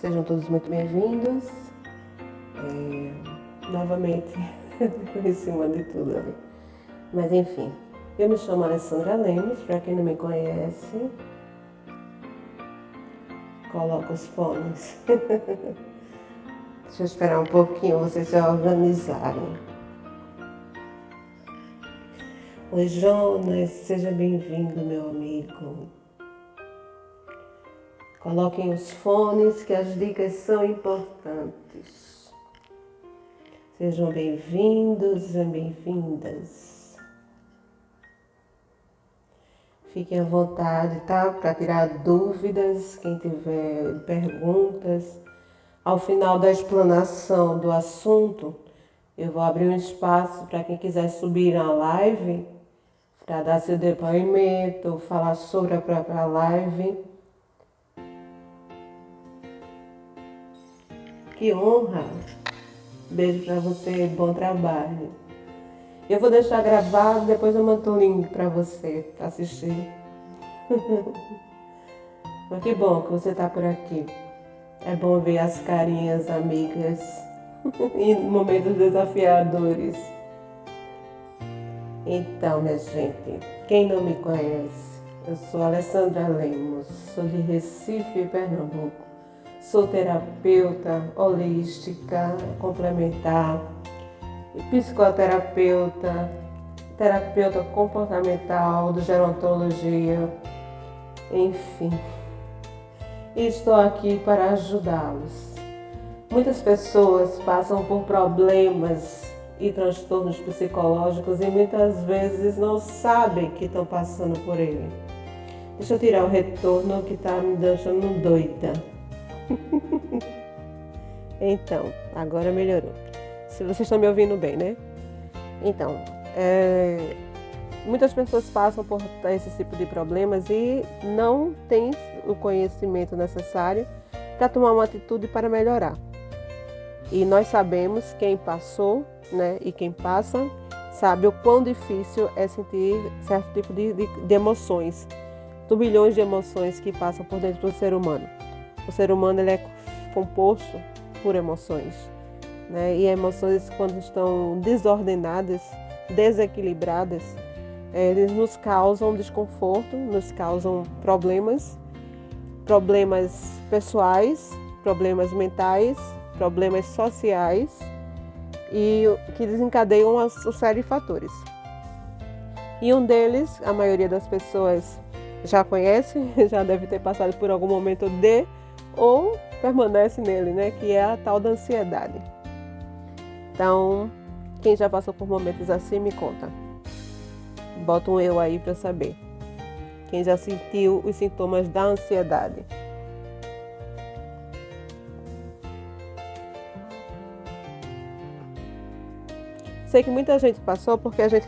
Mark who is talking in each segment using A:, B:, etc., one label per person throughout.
A: Sejam todos muito bem-vindos. Novamente, em cima de tudo ali. Mas enfim, eu me chamo Alessandra Lemos, para quem não me conhece, coloca os fones. Deixa eu esperar um pouquinho vocês se organizarem. Oi, Jonas, seja bem-vindo, meu amigo. Coloquem os fones que as dicas são importantes. Sejam bem-vindos e bem-vindas. Fiquem à vontade, tá? Para tirar dúvidas, quem tiver perguntas. Ao final da explanação do assunto, eu vou abrir um espaço para quem quiser subir na live, para dar seu depoimento, falar sobre a própria live. Que honra! Beijo para você, bom trabalho. Eu vou deixar gravado, depois eu mando o link para você assistir. Mas que bom que você está por aqui. É bom ver as carinhas amigas em momentos desafiadores. Então, minha gente, quem não me conhece, eu sou Alessandra Lemos, sou de Recife, Pernambuco. Sou terapeuta holística, complementar, psicoterapeuta, terapeuta comportamental, de gerontologia, enfim. Estou aqui para ajudá-los. Muitas pessoas passam por problemas e transtornos psicológicos e muitas vezes não sabem que estão passando por ele. Deixa eu tirar o retorno que está me deixando doida. Então, agora melhorou. Se vocês estão me ouvindo bem, né? Então, muitas pessoas passam por esse tipo de problemas e não têm o conhecimento necessário para tomar uma atitude para melhorar. E nós sabemos, quem passou, né, e quem passa, sabe o quão difícil é sentir certo tipo de emoções, turbilhões de emoções que passam por dentro do ser humano. O ser humano ele é composto por emoções, né? E emoções, quando estão desordenadas, desequilibradas, eles nos causam desconforto, nos causam problemas pessoais, problemas mentais, problemas sociais e que desencadeiam uma série de fatores. E um deles, a maioria das pessoas já conhece, já deve ter passado por algum momento ou permanece nele, né? Que é a tal da ansiedade. Então, quem já passou por momentos assim, me conta. Bota um eu aí para saber. Quem já sentiu os sintomas da ansiedade? Sei que muita gente passou porque a gente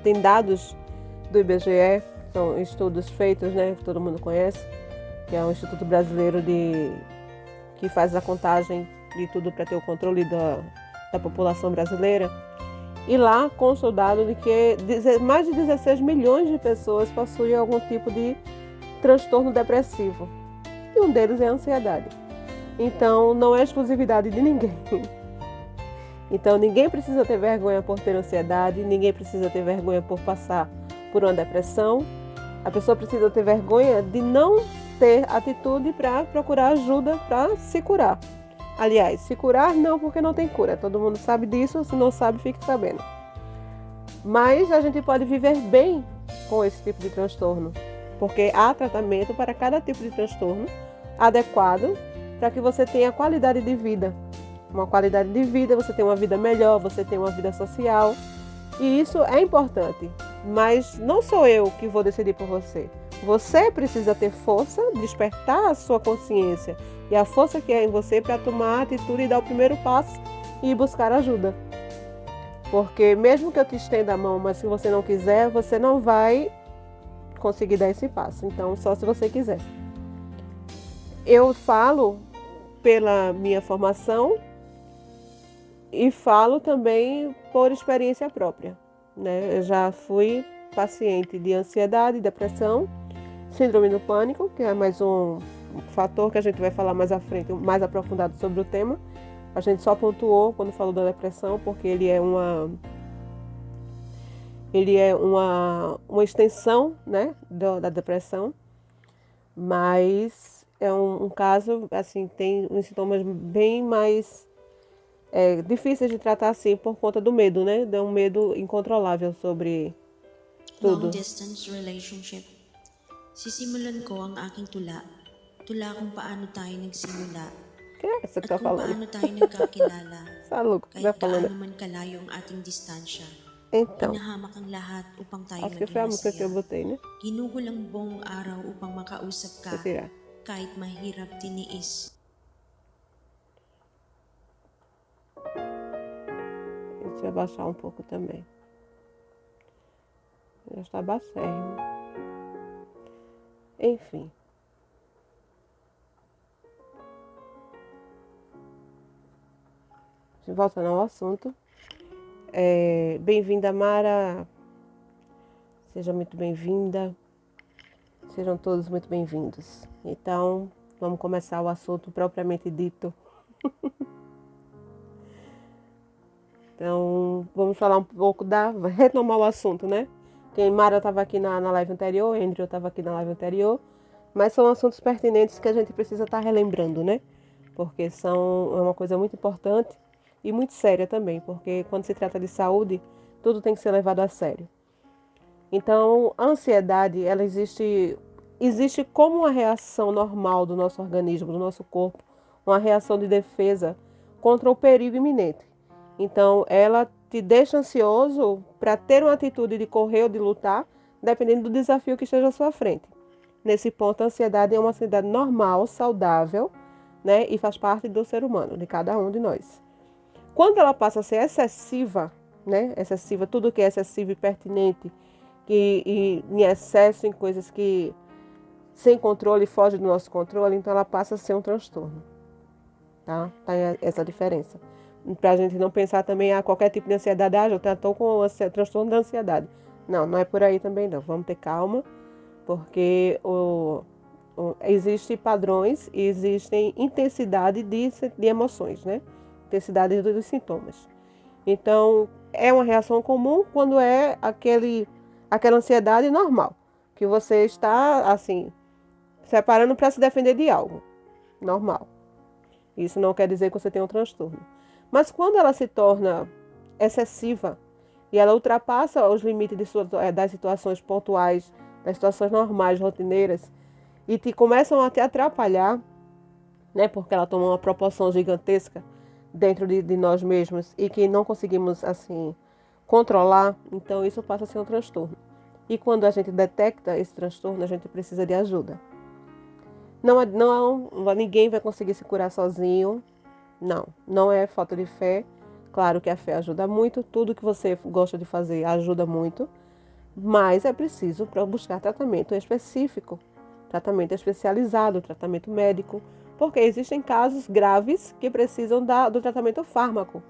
A: tem dados do IBGE, são estudos feitos, né? Que todo mundo conhece, que é um Instituto Brasileiro que faz a contagem de tudo para ter o controle da população brasileira. E lá consta o dado de que mais de 16 milhões de pessoas possuem algum tipo de transtorno depressivo. E um deles é a ansiedade. Então, não é exclusividade de ninguém. Então, ninguém precisa ter vergonha por ter ansiedade, ninguém precisa ter vergonha por passar por uma depressão. A pessoa precisa ter vergonha de não ter atitude para procurar ajuda para se curar. Aliás, se curar não, porque não tem cura. Todo mundo sabe disso, se não sabe, fique sabendo. Mas a gente pode viver bem com esse tipo de transtorno, porque há tratamento para cada tipo de transtorno adequado para que você tenha qualidade de vida. Uma qualidade de vida, você tem uma vida melhor, você tem uma vida social. E isso é importante, mas não sou eu que vou decidir por você. Você precisa ter força, despertar a sua consciência e a força que é em você para tomar a atitude e dar o primeiro passo e buscar ajuda. Porque mesmo que eu te estenda a mão, mas se você não quiser, você não vai conseguir dar esse passo. Então, só se você quiser. Eu falo pela minha formação e falo também por experiência própria, né? Eu já fui paciente de ansiedade, depressão, síndrome do pânico, que é mais um fator que a gente vai falar mais à frente, mais aprofundado sobre o tema. A gente só pontuou quando falou da depressão, porque ele é uma extensão, né, da depressão, mas é um caso, assim, tem uns sintomas bem mais difíceis de tratar, assim, por conta do medo, né? De um medo incontrolável sobre tudo.
B: Long-distance relationship. Sisimulan ko ang aking tula. Tula kung paano tayo nagsimula.
A: Que é isso que
B: At
A: tá
B: kung
A: falando?
B: paano tayo nagkakilala.
A: Tá louco, que tá
B: Kahit
A: falando?
B: gaano man kalayo ang ating distansya.
A: Então,
B: Pinahamak ang lahat upang tayo
A: acho que foi a
B: maging
A: música que eu
B: masaya.
A: botei, né?
B: Ginugol ang buong araw upang makausap ka.
A: Deixa eu tirar.
B: Kahit mahirap tiniis.
A: Deixa eu abaixar um pouco também. Já está bacérrimo. Enfim. Voltando ao assunto. Bem-vinda, Mara. Seja muito bem-vinda. Sejam todos muito bem-vindos. Então, vamos começar o assunto propriamente dito. Então, vamos falar um pouco retomar o assunto, né? Quem Mara estava aqui na live anterior, Andrew estava aqui na live anterior, mas são assuntos pertinentes que a gente precisa estar relembrando, né? Porque é uma coisa muito importante e muito séria também, porque quando se trata de saúde, tudo tem que ser levado a sério. Então, a ansiedade, ela existe como uma reação normal do nosso organismo, do nosso corpo, uma reação de defesa contra o perigo iminente. Então, ela te deixa ansioso para ter uma atitude de correr ou de lutar, dependendo do desafio que esteja à sua frente. Nesse ponto, a ansiedade é uma ansiedade normal, saudável, né? E faz parte do ser humano, de cada um de nós. Quando ela passa a ser excessiva, né? Excessiva, tudo que é excessivo e pertinente, e em excesso em coisas que sem controle, foge do nosso controle, então ela passa a ser um transtorno. Tá? Tá essa diferença. Para a gente não pensar também qualquer tipo de ansiedade, eu estou com transtorno da ansiedade. Não, não é por aí também não. Vamos ter calma, porque existem padrões e existem intensidade de emoções, né? Intensidade dos sintomas. Então, é uma reação comum quando é aquela ansiedade normal, que você está, assim, separando para se defender de algo. Normal. Isso não quer dizer que você tem um transtorno. Mas quando ela se torna excessiva e ela ultrapassa os limites das situações pontuais, das situações normais, rotineiras, e começam a te atrapalhar, né, porque ela toma uma proporção gigantesca dentro de nós mesmos e que não conseguimos, assim, controlar, então isso passa a ser um transtorno. E quando a gente detecta esse transtorno, a gente precisa de ajuda. Ninguém vai conseguir se curar sozinho. Não é falta de fé. Claro que a fé ajuda muito, tudo que você gosta de fazer ajuda muito, mas é preciso buscar tratamento específico, tratamento especializado, tratamento médico, porque existem casos graves que precisam do tratamento fármaco.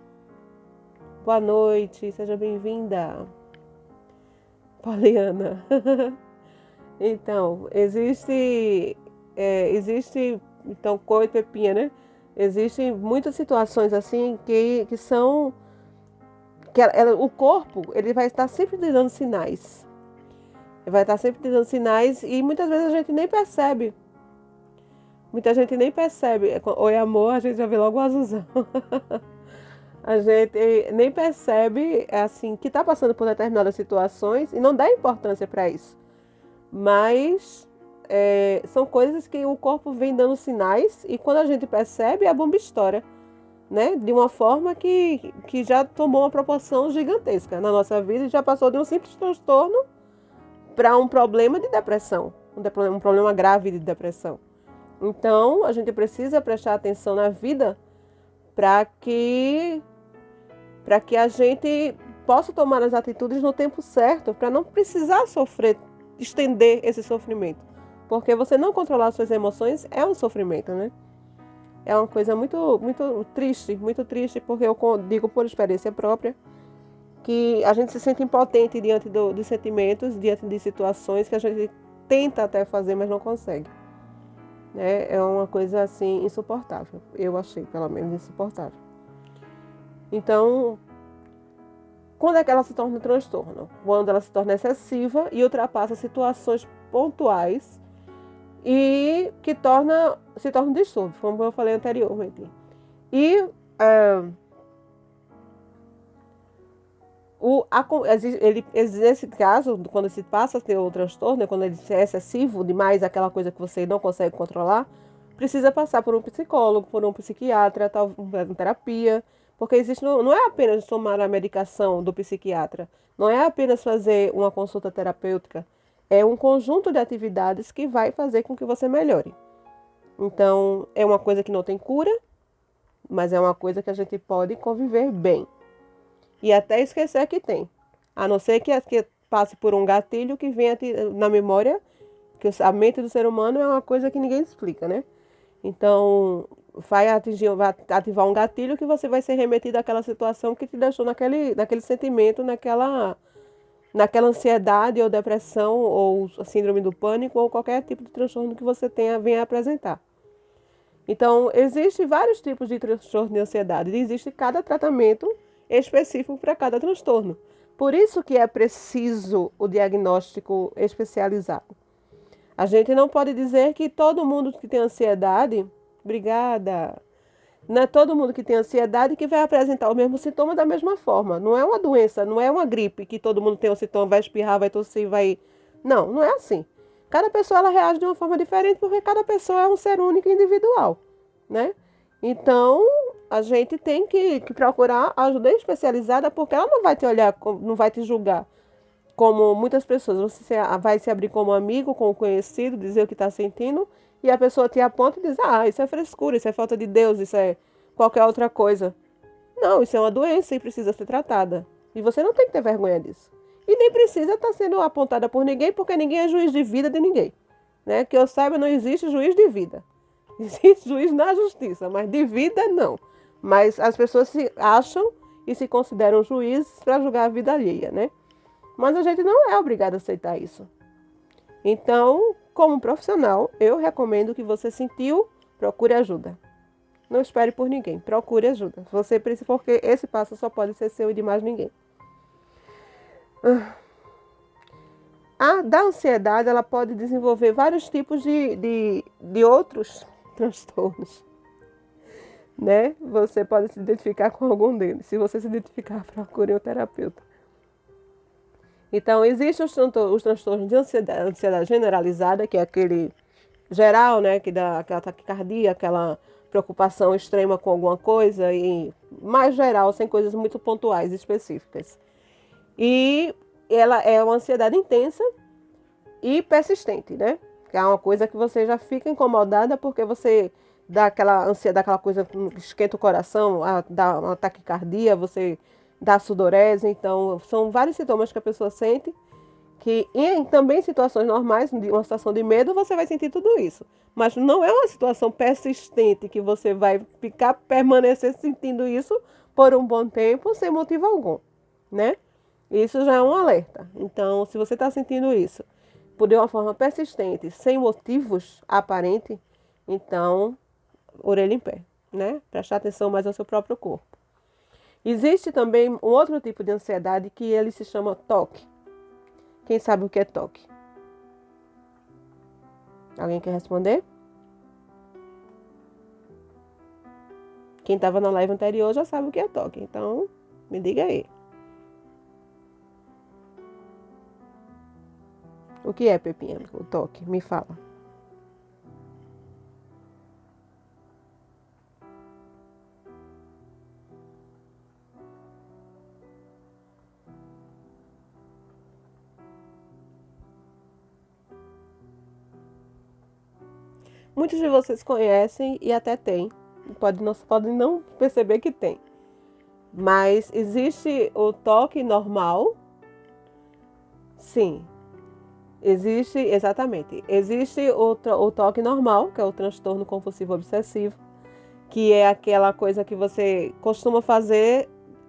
A: Boa noite, seja bem-vinda, Poliana. Então, existe então, coito, pepinha, né? Existem muitas situações assim que são que o corpo ele vai estar sempre te dando sinais. Ele vai estar sempre te dando sinais e muitas vezes a gente nem percebe. Muita gente nem percebe. Oi, amor, a gente já vê logo o azulzão. A gente nem percebe assim que está passando por determinadas situações e não dá importância para isso. Mas são coisas que o corpo vem dando sinais e quando a gente percebe, a bomba estoura, né? De uma forma que já tomou uma proporção gigantesca na nossa vida e já passou de um simples transtorno para um problema de depressão, um problema grave de depressão. Então, a gente precisa prestar atenção na vida para que a gente possa tomar as atitudes no tempo certo, para não precisar sofrer, estender esse sofrimento. Porque você não controlar suas emoções é um sofrimento, né? É uma coisa muito, muito triste, porque eu digo por experiência própria que a gente se sente impotente diante dos sentimentos, diante de situações que a gente tenta até fazer, mas não consegue. né? É uma coisa assim insuportável. Eu achei, pelo menos, insuportável. Então, quando é que ela se torna um transtorno? Quando ela se torna excessiva e ultrapassa situações pontuais e que se torna um distúrbio, como eu falei anteriormente. E nesse caso, quando se passa a ter o transtorno, quando ele é excessivo demais, aquela coisa que você não consegue controlar, precisa passar por um psicólogo, por um psiquiatra, uma terapia, porque não é apenas tomar a medicação do psiquiatra, não é apenas fazer uma consulta terapêutica, é um conjunto de atividades que vai fazer com que você melhore. Então, é uma coisa que não tem cura, mas é uma coisa que a gente pode conviver bem. E até esquecer que tem. A não ser que passe por um gatilho que venha na memória, que a mente do ser humano é uma coisa que ninguém explica, né? Então, vai ativar um gatilho que você vai ser remetido àquela situação que te deixou naquele sentimento, naquela ansiedade ou depressão ou síndrome do pânico ou qualquer tipo de transtorno que você venha a apresentar. Então, existem vários tipos de transtorno de ansiedade e existe cada tratamento específico para cada transtorno. Por isso que é preciso o diagnóstico especializado. A gente não pode dizer que todo mundo que tem ansiedade, obrigada, não é todo mundo que tem ansiedade que vai apresentar o mesmo sintoma da mesma forma. Não é uma doença, não é uma gripe que todo mundo tem um sintoma, vai espirrar, vai tossir, vai... Não, não é assim. Cada pessoa ela reage de uma forma diferente porque cada pessoa é um ser único e individual, né? Então, a gente tem que procurar ajuda especializada porque ela não vai te olhar, não vai te julgar como muitas pessoas. Você vai se abrir como amigo, como conhecido, dizer o que está sentindo e a pessoa te aponta e diz, isso é frescura, isso é falta de Deus, isso é qualquer outra coisa. Não, isso é uma doença e precisa ser tratada. E você não tem que ter vergonha disso. E nem precisa estar sendo apontada por ninguém, porque ninguém é juiz de vida de ninguém. Né? Que eu saiba, não existe juiz de vida. Existe juiz na justiça, mas de vida não. Mas as pessoas se acham e se consideram juízes para julgar a vida alheia, né? Mas a gente não é obrigado a aceitar isso. Então, como profissional, eu recomendo que você sentiu, procure ajuda. Não espere por ninguém, procure ajuda. Você precisa, porque esse passo só pode ser seu e de mais ninguém. A da ansiedade, ela pode desenvolver vários tipos de outros transtornos, né? Você pode se identificar com algum deles. Se você se identificar, procure um terapeuta. Então, existem os transtornos de ansiedade generalizada, que é aquele geral, né? Que dá aquela taquicardia, aquela preocupação extrema com alguma coisa, e mais geral, sem coisas muito pontuais, específicas. E ela é uma ansiedade intensa e persistente, né? Que é uma coisa que você já fica incomodada porque você dá aquela ansiedade, aquela coisa que esquenta o coração, dá uma taquicardia, você dá sudorese. Então, são vários sintomas que a pessoa sente que também em situações normais, uma situação de medo, você vai sentir tudo isso. Mas não é uma situação persistente que você vai permanecer sentindo isso por um bom tempo sem motivo algum, né? Isso já é um alerta. Então, se você está sentindo isso de uma forma persistente, sem motivos aparentes, então, orelha em pé, né? Prestar atenção mais ao seu próprio corpo. Existe também um outro tipo de ansiedade que ele se chama TOC. Quem sabe o que é TOC? Alguém quer responder? Quem estava na live anterior já sabe o que é TOC, então me diga aí. O que é, Pepinha, o TOC? Me fala. Muitos de vocês conhecem e até têm. Podem não perceber que tem. Mas existe o TOC normal. Sim. Existe, exatamente. Existe o TOC normal, que é o transtorno compulsivo obsessivo, que é aquela coisa que você costuma fazer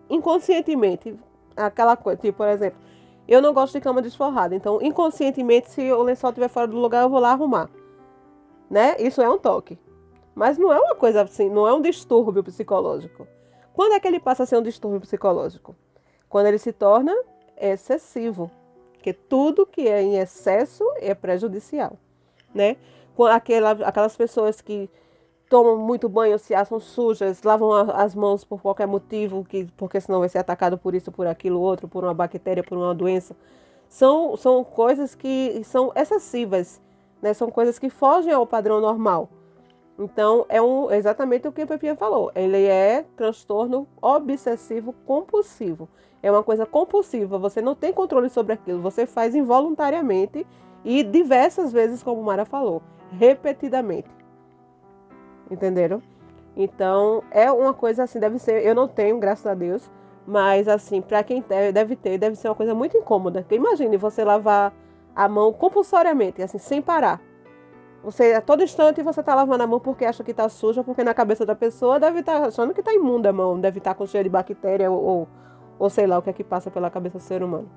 A: inconscientemente. Aquela coisa, tipo, por exemplo, eu não gosto de cama desforrada, então inconscientemente, se o lençol estiver fora do lugar, eu vou lá arrumar. né? Isso é um toque. Mas não é uma coisa assim, não é um distúrbio psicológico. Quando é que ele passa a ser um distúrbio psicológico? Quando ele se torna excessivo. Porque tudo que é em excesso é prejudicial, né? Aquelas pessoas que tomam muito banho, se acham sujas, lavam as mãos por qualquer motivo, porque senão vai ser atacado por isso, por aquilo, outro, por uma bactéria, por uma doença. São coisas que são excessivas, né? São coisas que fogem ao padrão normal. Então, exatamente o que a Pepinha falou. Ele é transtorno obsessivo compulsivo. É uma coisa compulsiva, você não tem controle sobre aquilo, você faz involuntariamente e diversas vezes, como Mara falou, repetidamente. Entenderam? Então, é uma coisa assim, deve ser, eu não tenho, graças a Deus, mas assim, para quem deve ser uma coisa muito incômoda. Porque imagine você lavar a mão compulsoriamente, assim, sem parar. Você, a todo instante, você está lavando a mão porque acha que está suja, porque na cabeça da pessoa deve estar achando que está imunda a mão, deve estar com cheio de bactéria ou sei lá o que é que passa pela cabeça do ser humano.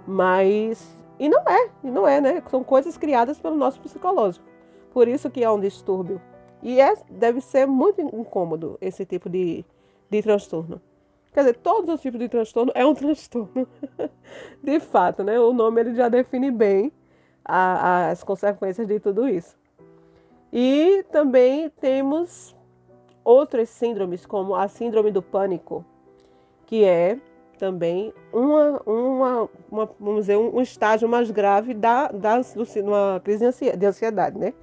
A: Mas, e não é, né? São coisas criadas pelo nosso psicológico. Por isso que é um distúrbio. E deve ser muito incômodo esse tipo de transtorno. Quer dizer, todos os tipos de transtorno é um transtorno. De fato, né? O nome ele já define bem as consequências de tudo isso. E também temos outras síndromes, como a síndrome do pânico, que é também vamos dizer, um estágio mais grave uma crise de ansiedade, né?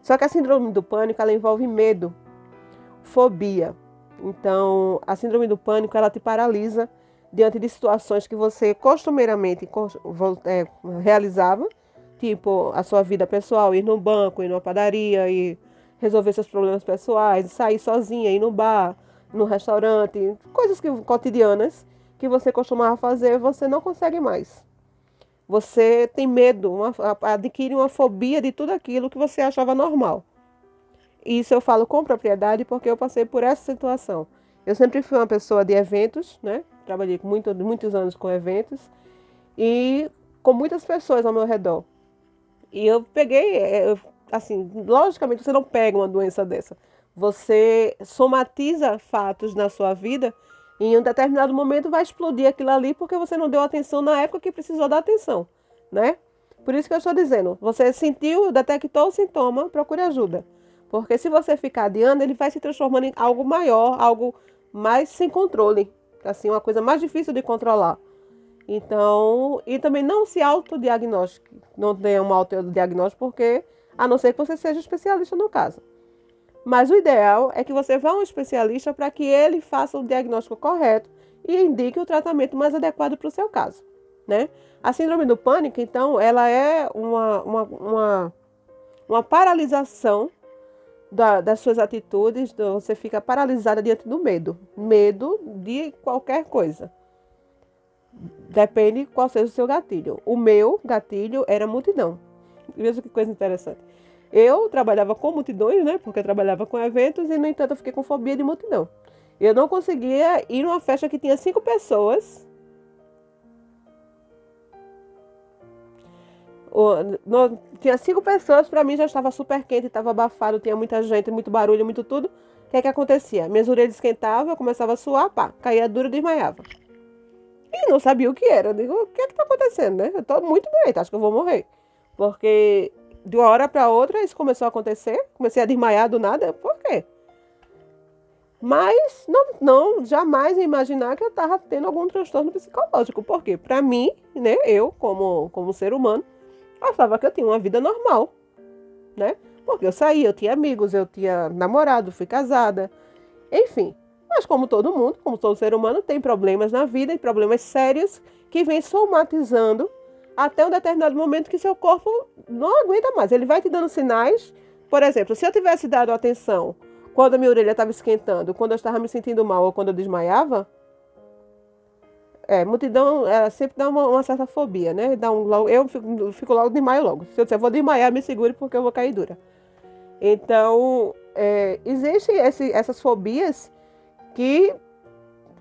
A: Só que a síndrome do pânico, ela envolve medo, fobia. Então, a síndrome do pânico, ela te paralisa diante de situações que você costumeiramente realizava, tipo a sua vida pessoal, ir no banco, ir numa padaria, ir resolver seus problemas pessoais, sair sozinha, ir no bar, no restaurante, coisas cotidianas que você costumava fazer, você não consegue mais. Você tem medo, adquire uma fobia de tudo aquilo que você achava normal. Isso eu falo com propriedade porque eu passei por essa situação. Eu sempre fui uma pessoa de eventos, né? Trabalhei muitos anos com eventos e com muitas pessoas ao meu redor. E eu peguei, assim, logicamente você não pega uma doença dessa. Você somatiza fatos na sua vida e em um determinado momento vai explodir aquilo ali porque você não deu atenção na época que precisou dar atenção, né? Por isso que eu estou dizendo, você sentiu, detectou o sintoma, procure ajuda. Porque se você ficar adiando, ele vai se transformando em algo maior, algo mais sem controle. Assim, uma coisa mais difícil de controlar. Então, e também não se autodiagnostique, não tenha um autodiagnóstico, porque, a não ser que você seja especialista no caso. Mas o ideal é que você vá a um especialista para que ele faça o diagnóstico correto e indique o tratamento mais adequado para o seu caso, né? A síndrome do pânico, então, ela é uma paralisação das suas atitudes, você fica paralisada diante do medo. Medo de qualquer coisa. Depende qual seja o seu gatilho. O meu gatilho era multidão. Veja que coisa interessante. Eu trabalhava com multidões, né? Porque eu trabalhava com eventos e, no entanto, eu fiquei com fobia de multidão. Eu não conseguia ir numa festa que tinha 5 pessoas. Tinha 5 pessoas, para mim já estava super quente, estava abafado, tinha muita gente, muito barulho, muito tudo. O que é que acontecia? Minhas orelhas esquentavam, eu começava a suar, pá, caía duro e desmaiava. E não sabia o que era. Eu digo, o que é que está acontecendo, né? Eu estou muito doente, acho que eu vou morrer. Porque de uma hora para outra isso começou a acontecer, comecei a desmaiar do nada, por quê? Mas não jamais imaginar que eu estava tendo algum transtorno psicológico, porque para mim, né, eu como ser humano, achava que eu tinha uma vida normal, né? Porque eu saía, eu tinha amigos, eu tinha namorado, fui casada, enfim. Mas como todo mundo, como todo ser humano, tem problemas na vida e problemas sérios que vêm somatizando até um determinado momento que seu corpo não aguenta mais. Ele vai te dando sinais. Por exemplo, se eu tivesse dado atenção quando a minha orelha estava esquentando, quando eu estava me sentindo mal ou quando eu desmaiava, multidão sempre dá uma certa fobia, né? Eu fico logo, desmaio logo. Se eu disser, vou desmaiar, me segure porque eu vou cair dura. Então, existem essas fobias que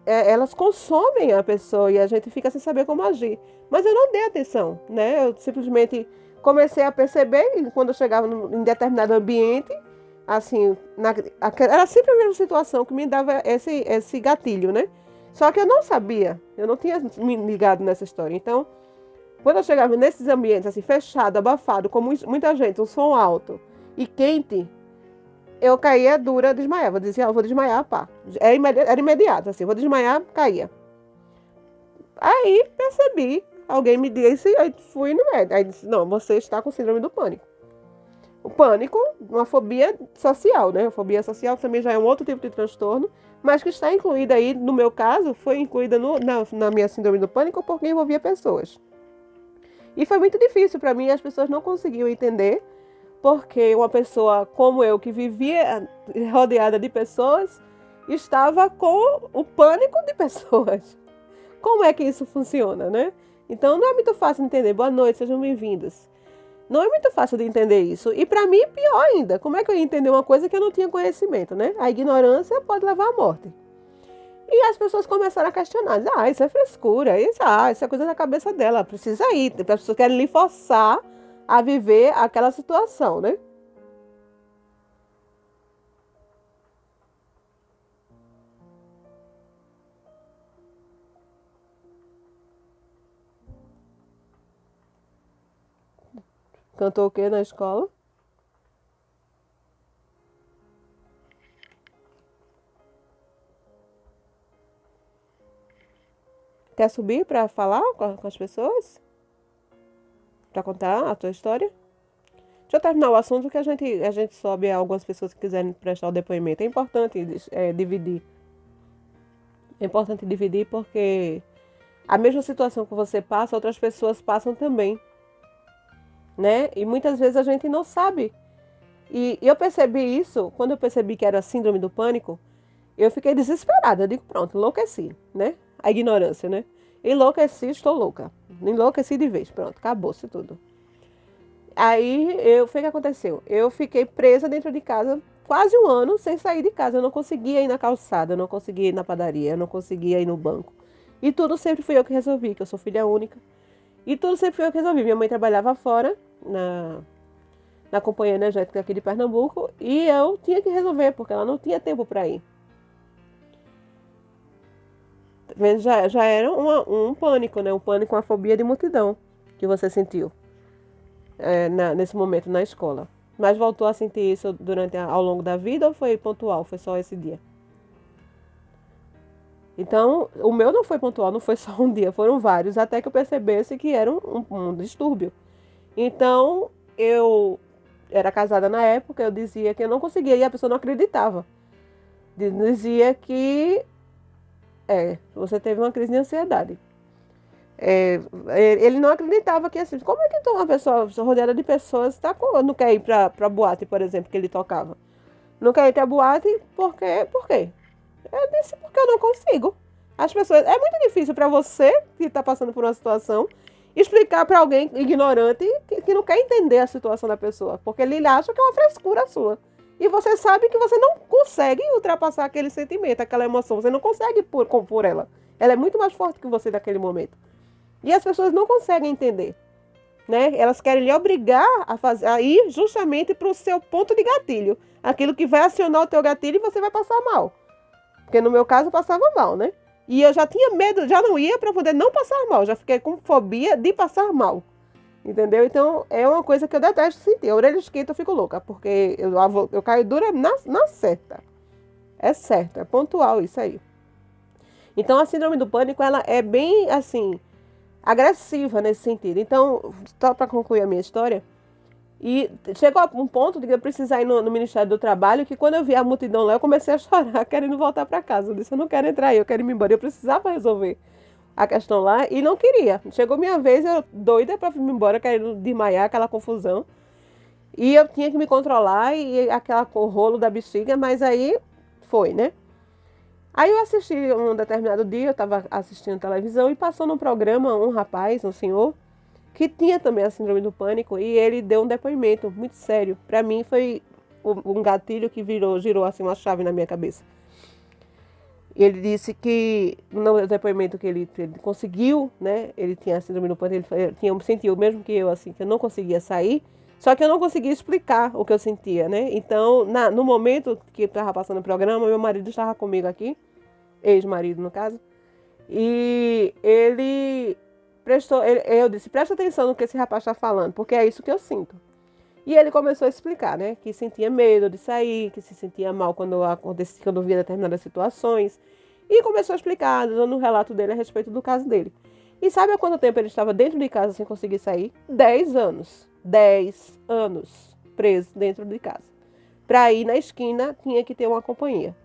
A: elas consomem a pessoa e a gente fica sem saber como agir. Mas eu não dei atenção, né? Eu simplesmente comecei a perceber, e quando eu chegava em determinado ambiente, assim, era sempre a mesma situação que me dava esse gatilho, né? Só que eu não sabia, eu não tinha me ligado nessa história. Então, quando eu chegava nesses ambientes, assim, fechado, abafado, com muita gente, um som alto e quente, eu caía dura, desmaiava. Eu dizia, eu vou desmaiar, pá. Era imediato, assim, vou desmaiar, caía. Aí percebi, alguém me disse, aí fui no médico. Aí disse, não, você está com síndrome do pânico. O pânico, uma fobia social, né? A fobia social também já é um outro tipo de transtorno, mas que está incluída aí, no meu caso, foi incluída na minha síndrome do pânico porque envolvia pessoas. E foi muito difícil para mim, as pessoas não conseguiam entender, porque uma pessoa como eu, que vivia rodeada de pessoas, estava com o pânico de pessoas. Como é que isso funciona, né? Então não é muito fácil de entender. Boa noite, sejam bem-vindos. Não é muito fácil de entender isso. E para mim, pior ainda, como é que eu ia entender uma coisa que eu não tinha conhecimento, né? A ignorância pode levar à morte. E as pessoas começaram a questionar. Isso é frescura, isso é coisa da cabeça dela, precisa ir. As pessoas querem lhe forçar a viver aquela situação, né? Cantou o quê na escola? Quer subir para falar com as pessoas? Para contar a tua história? Deixa eu terminar o assunto que a gente sobe algumas pessoas que quiserem prestar o depoimento. É importante dividir. É importante dividir porque a mesma situação que você passa, outras pessoas passam também, né? E muitas vezes a gente não sabe. E eu percebi isso, quando eu percebi que era a síndrome do pânico, eu fiquei desesperada. Eu digo, pronto, enlouqueci, né? A ignorância, né? Enlouqueci, estou louca. Enlouqueci de vez, pronto, acabou-se tudo. Aí, foi o que aconteceu. Eu fiquei presa dentro de casa quase um ano sem sair de casa. Eu não conseguia ir na calçada, eu não conseguia ir na padaria, eu não conseguia ir no banco. E tudo sempre fui eu que resolvi, que eu sou filha única. E tudo sempre fui eu que resolvi. Minha mãe trabalhava fora, na companhia energética aqui de Pernambuco, e eu tinha que resolver, porque ela não tinha tempo para ir. Já era um pânico, né? Um pânico, uma fobia de multidão que você sentiu nesse momento na escola. Mas voltou a sentir isso ao longo da vida ou foi pontual? Foi só esse dia? Então, o meu não foi pontual, não foi só um dia, foram vários, até que eu percebesse que era um distúrbio. Então, eu era casada na época, eu dizia que eu não conseguia e a pessoa não acreditava. Dizia que você teve uma crise de ansiedade. Ele não acreditava que assim, como é que uma pessoa rodeada de pessoas não quer ir para boate, por exemplo, que ele tocava? Não quer ir para boate por quê? Eu disse porque eu não consigo. As pessoas, é muito difícil para você que está passando por uma situação explicar para alguém ignorante que não quer entender a situação da pessoa, porque ele acha que é uma frescura sua. E você sabe que você não consegue ultrapassar aquele sentimento, aquela emoção. Você não consegue compor ela. Ela é muito mais forte que você naquele momento. E as pessoas não conseguem entender, né? Elas querem lhe obrigar a ir justamente para o seu ponto de gatilho. Aquilo que vai acionar o teu gatilho e você vai passar mal. Porque no meu caso eu passava mal, né? E eu já tinha medo, já não ia para poder não passar mal. Já fiquei com fobia de passar mal. Entendeu? Então é uma coisa que eu detesto sentir. A orelha esquenta eu fico louca, porque eu caio dura na certa. É certo, é pontual isso aí. Então a síndrome do pânico, ela é bem assim, agressiva nesse sentido. Então, só para concluir a minha história, e chegou a um ponto de que eu precisar ir no Ministério do Trabalho, que quando eu vi a multidão lá, eu comecei a chorar, querendo voltar para casa. Eu disse, eu não quero entrar aí, eu quero ir embora. Eu precisava resolver a questão lá e não queria. Chegou minha vez, eu doida para ir embora, querendo desmaiar, aquela confusão. E eu tinha que me controlar e o rolo da bexiga, mas aí foi, né? Aí eu assisti um determinado dia, eu estava assistindo televisão e passou num programa um rapaz, um senhor, que tinha também a síndrome do pânico e ele deu um depoimento muito sério. Para mim foi um gatilho que girou assim uma chave na minha cabeça. Ele disse que no depoimento que ele conseguiu, né? Ele tinha síndrome do pânico, ele sentiu, mesmo que eu, assim, que eu não conseguia sair, só que eu não conseguia explicar o que eu sentia, né? Então, no momento que estava passando o programa, meu marido estava comigo aqui, ex-marido no caso, e eu disse, presta atenção no que esse rapaz está falando, porque é isso que eu sinto. E ele começou a explicar, né, que sentia medo de sair, que se sentia mal quando via determinadas situações. E começou a explicar, dando um relato dele a respeito do caso dele. E sabe há quanto tempo ele estava dentro de casa sem conseguir sair? 10 anos. 10 anos preso dentro de casa. Para ir na esquina, tinha que ter uma companhia.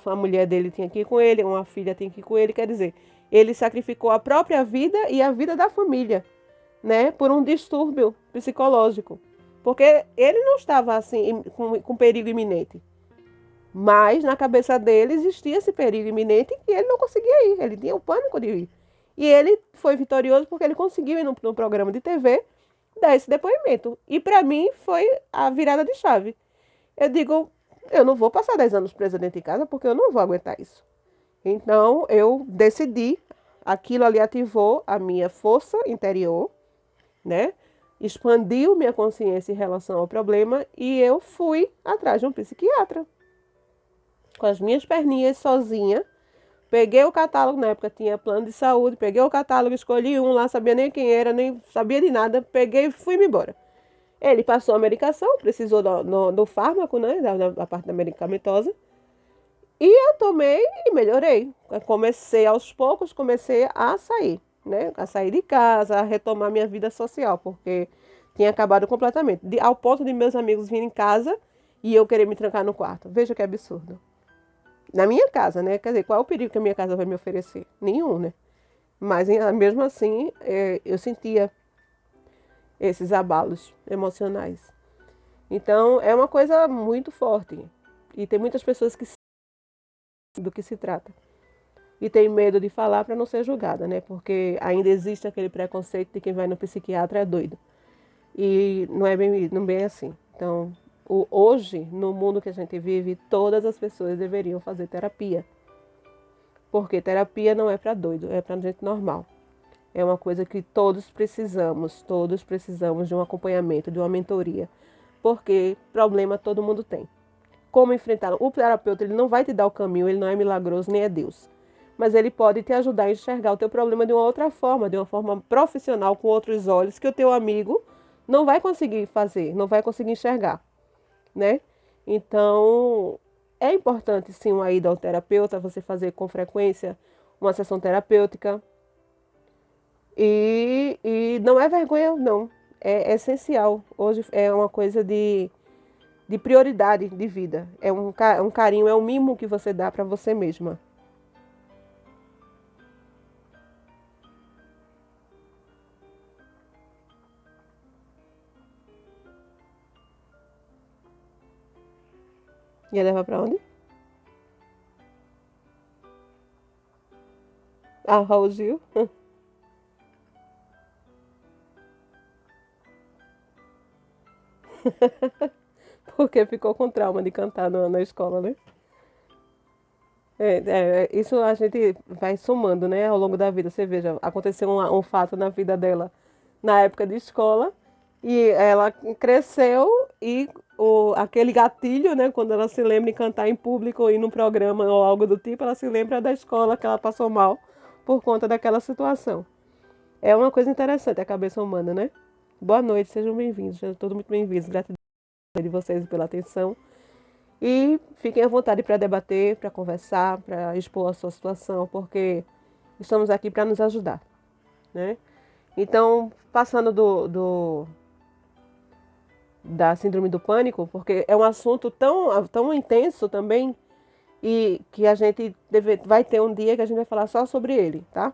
A: A mulher dele tinha que ir com ele, uma filha tinha que ir com ele. Quer dizer, ele sacrificou a própria vida e a vida da família, né, por um distúrbio psicológico. Porque ele não estava assim com perigo iminente. Mas na cabeça dele existia esse perigo iminente e ele não conseguia ir. Ele tinha o pânico de ir. E ele foi vitorioso porque ele conseguiu ir no programa de TV dar esse depoimento. E para mim foi a virada de chave. Eu digo, eu não vou passar 10 anos presa dentro de casa porque eu não vou aguentar isso. Então eu decidi, aquilo ali ativou a minha força interior, né? Expandiu minha consciência em relação ao problema e eu fui atrás de um psiquiatra. Com as minhas perninhas sozinha, peguei o catálogo, na época tinha plano de saúde, peguei o catálogo, escolhi um lá, sabia nem quem era, nem sabia de nada, peguei e fui-me embora. Ele passou a medicação, precisou do fármaco, né, da parte da medicamentosa, e eu tomei e melhorei. Comecei aos poucos, comecei a sair, né, a sair de casa, a retomar minha vida social, porque tinha acabado completamente, ao ponto de meus amigos virem em casa e eu querer me trancar no quarto. Veja que absurdo. Na minha casa, né? Quer dizer, qual é o perigo que a minha casa vai me oferecer? Nenhum, né? Mas mesmo assim, eu sentia esses abalos emocionais. Então, é uma coisa muito forte. E tem muitas pessoas que sabem do que se trata. E tem medo de falar para não ser julgada, né? Porque ainda existe aquele preconceito de quem vai no psiquiatra é doido. E não é bem assim. Então, hoje, no mundo que a gente vive, todas as pessoas deveriam fazer terapia. Porque terapia não é para doido, é para gente normal. É uma coisa que todos precisamos de um acompanhamento, de uma mentoria. Porque problema todo mundo tem. Como enfrentar? O terapeuta ele não vai te dar o caminho, ele não é milagroso, nem é Deus. Mas ele pode te ajudar a enxergar o teu problema de uma outra forma, de uma forma profissional, com outros olhos, que o teu amigo não vai conseguir fazer, não vai conseguir enxergar, né? Então, é importante sim uma ida ao terapeuta, você fazer com frequência uma sessão terapêutica. E não é vergonha, não. É essencial. Hoje é uma coisa de prioridade de vida. É um carinho, é um mimo que você dá para você mesma. Ia levar para onde? Ah, Raul Gil. Porque ficou com trauma de cantar na escola, né? Isso a gente vai somando, né, ao longo da vida. Você veja, aconteceu um fato na vida dela na época de escola e ela cresceu e aquele gatilho, né, quando ela se lembra de cantar em público ou ir num programa ou algo do tipo, ela se lembra da escola que ela passou mal por conta daquela situação. É uma coisa interessante a cabeça humana, né? Boa noite, sejam bem-vindos, sejam todos muito bem-vindos. Gratidão de vocês pela atenção. E fiquem à vontade para debater, para conversar, para expor a sua situação, porque estamos aqui para nos ajudar, né? Então, passando da síndrome do pânico, porque é um assunto tão intenso também, e que a gente vai ter um dia que a gente vai falar só sobre ele, tá?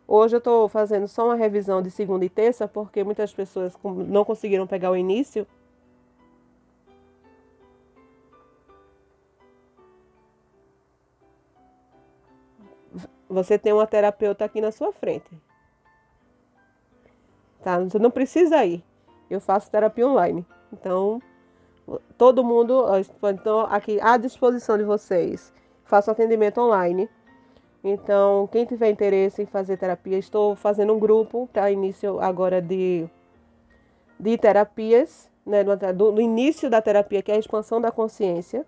A: Hoje eu estou fazendo só uma revisão de segunda e terça, porque muitas pessoas não conseguiram pegar o início. Você tem uma terapeuta aqui na sua frente, tá? Você não precisa ir. Eu faço terapia online. Então, todo mundo, então, aqui à disposição de vocês. faço atendimento online. Então, quem tiver interesse em fazer terapia, estou fazendo um grupo para início agora de terapias, né, do início da terapia, que é a expansão da consciência.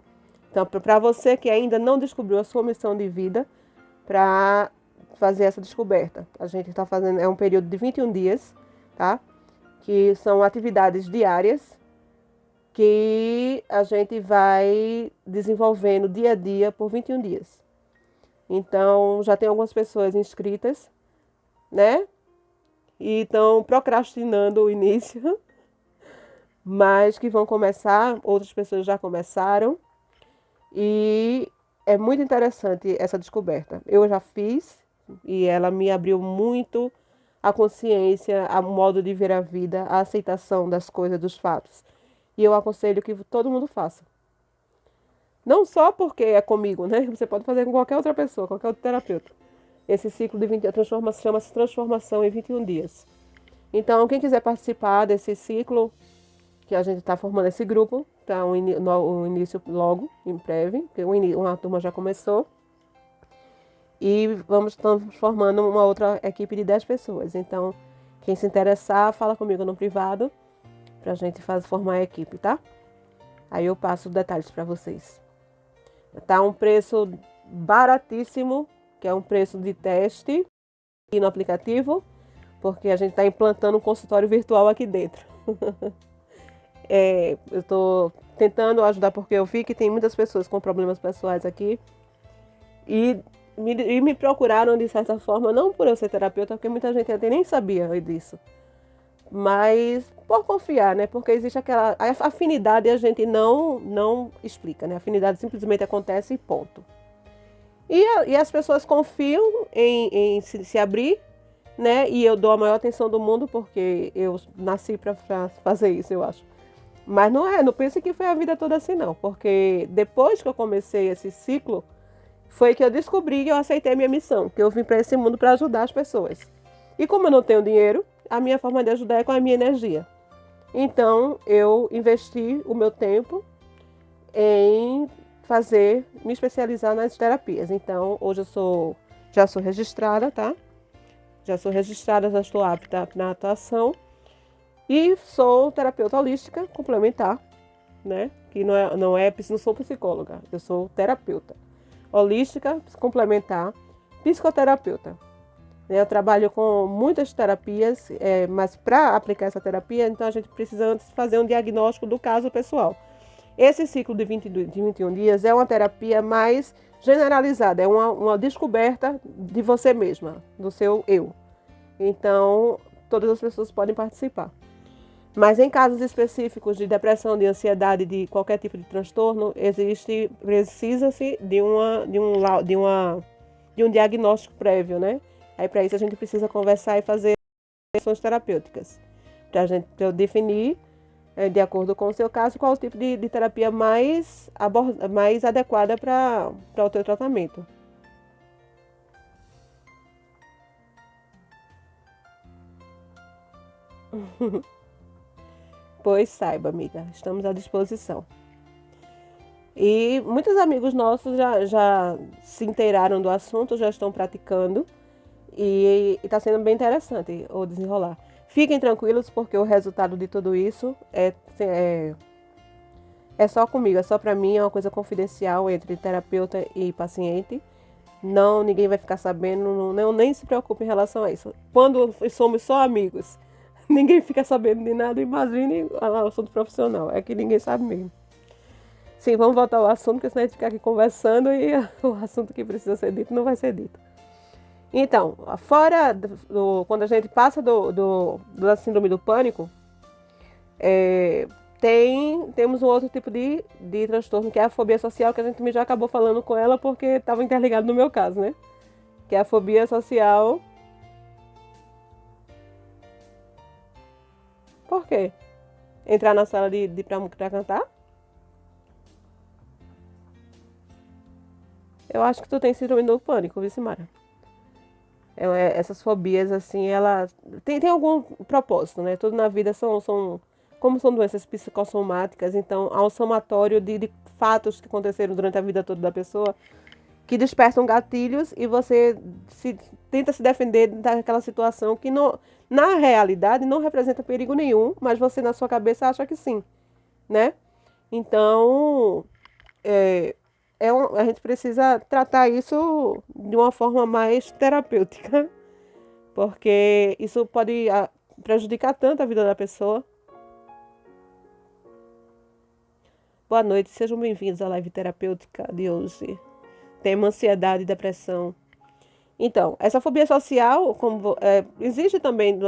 A: Então, para você que ainda não descobriu a sua missão de vida, para fazer essa descoberta. A gente está fazendo, é um período de 21 dias, tá? Que são atividades diárias que a gente vai desenvolvendo dia a dia por 21 dias. Então, já tem algumas pessoas inscritas, né? E estão procrastinando o início, mas que vão começar, outras pessoas já começaram. E é muito interessante essa descoberta. Eu já fiz e ela me abriu muito a consciência, o modo de ver a vida, a aceitação das coisas, dos fatos. E eu aconselho que todo mundo faça. Não só porque é comigo, né? Você pode fazer com qualquer outra pessoa, qualquer outro terapeuta. Esse ciclo de 20 chama-se Transformação em 21 dias. Então, quem quiser participar desse ciclo, que a gente está formando esse grupo, tá o início logo, em breve, porque uma turma já começou. E vamos transformando uma outra equipe de 10 pessoas. Então, quem se interessar, fala comigo no privado, para a gente formar a equipe, tá? Aí eu passo detalhes para vocês. Tá um preço baratíssimo, que é um preço de teste e no aplicativo, porque a gente está implantando um consultório virtual aqui dentro. Eu estou tentando ajudar porque eu vi que tem muitas pessoas com problemas pessoais aqui e me procuraram de certa forma, não por eu ser terapeuta, porque muita gente até nem sabia disso, mas por confiar, né? Porque existe aquela afinidade e a gente não explica, né? A afinidade simplesmente acontece e ponto. E as pessoas confiam em se abrir, né? E eu dou a maior atenção do mundo porque eu nasci para fazer isso, eu acho. Mas não pense que foi a vida toda assim não, porque depois que eu comecei esse ciclo, foi que eu descobri que eu aceitei a minha missão, que eu vim para esse mundo para ajudar as pessoas. E como eu não tenho dinheiro, a minha forma de ajudar é com a minha energia. Então, eu investi o meu tempo em me especializar nas terapias. Então, hoje já sou registrada, tá? Já sou registrada, já estou apta na atuação. E sou terapeuta holística complementar, né? Que não sou psicóloga, eu sou terapeuta. Holística, complementar, psicoterapeuta. Eu trabalho com muitas terapias, mas para aplicar essa terapia, então a gente precisa antes fazer um diagnóstico do caso pessoal. Esse ciclo de 21 dias é uma terapia mais generalizada, é uma descoberta de você mesma, do seu eu. Então, todas as pessoas podem participar. Mas em casos específicos de depressão, de ansiedade, de qualquer tipo de transtorno, precisa-se de um diagnóstico prévio, né? Aí para isso a gente precisa conversar e fazer sessões terapêuticas, para a gente definir, de acordo com o seu caso, qual o tipo de terapia mais adequada para o teu tratamento. Pois saiba, amiga, estamos à disposição. E muitos amigos nossos já se inteiraram do assunto, já estão praticando e está sendo bem interessante o desenrolar. Fiquem tranquilos porque o resultado de tudo isso é só comigo, é só para mim, é uma coisa confidencial entre terapeuta e paciente. Não, ninguém vai ficar sabendo, nem se preocupe em relação a isso. Quando somos só amigos, ninguém fica sabendo de nada, imagine o assunto profissional, é que ninguém sabe mesmo. Sim, vamos voltar ao assunto, porque senão a gente fica aqui conversando e o assunto que precisa ser dito não vai ser dito. Então, quando a gente passa da síndrome do pânico, temos um outro tipo de transtorno, que é a fobia social, que a gente já acabou falando com ela porque estava interligado no meu caso, né? Que é a fobia social. Por quê? Entrar na sala pra cantar? Eu acho que tu tem síndrome do pânico, viu, Simara? Essas fobias, assim, elas tem algum propósito, né? Tudo na vida como são doenças psicossomáticas, então há um somatório de fatos que aconteceram durante a vida toda da pessoa que despertam gatilhos e você tenta se defender daquela situação que não, na realidade não representa perigo nenhum, mas você na sua cabeça acha que sim, né? Então, a gente precisa tratar isso de uma forma mais terapêutica, porque isso pode prejudicar tanto a vida da pessoa. Boa noite, sejam bem-vindos à live terapêutica de hoje. Tema ansiedade e depressão. Então, essa fobia social existe também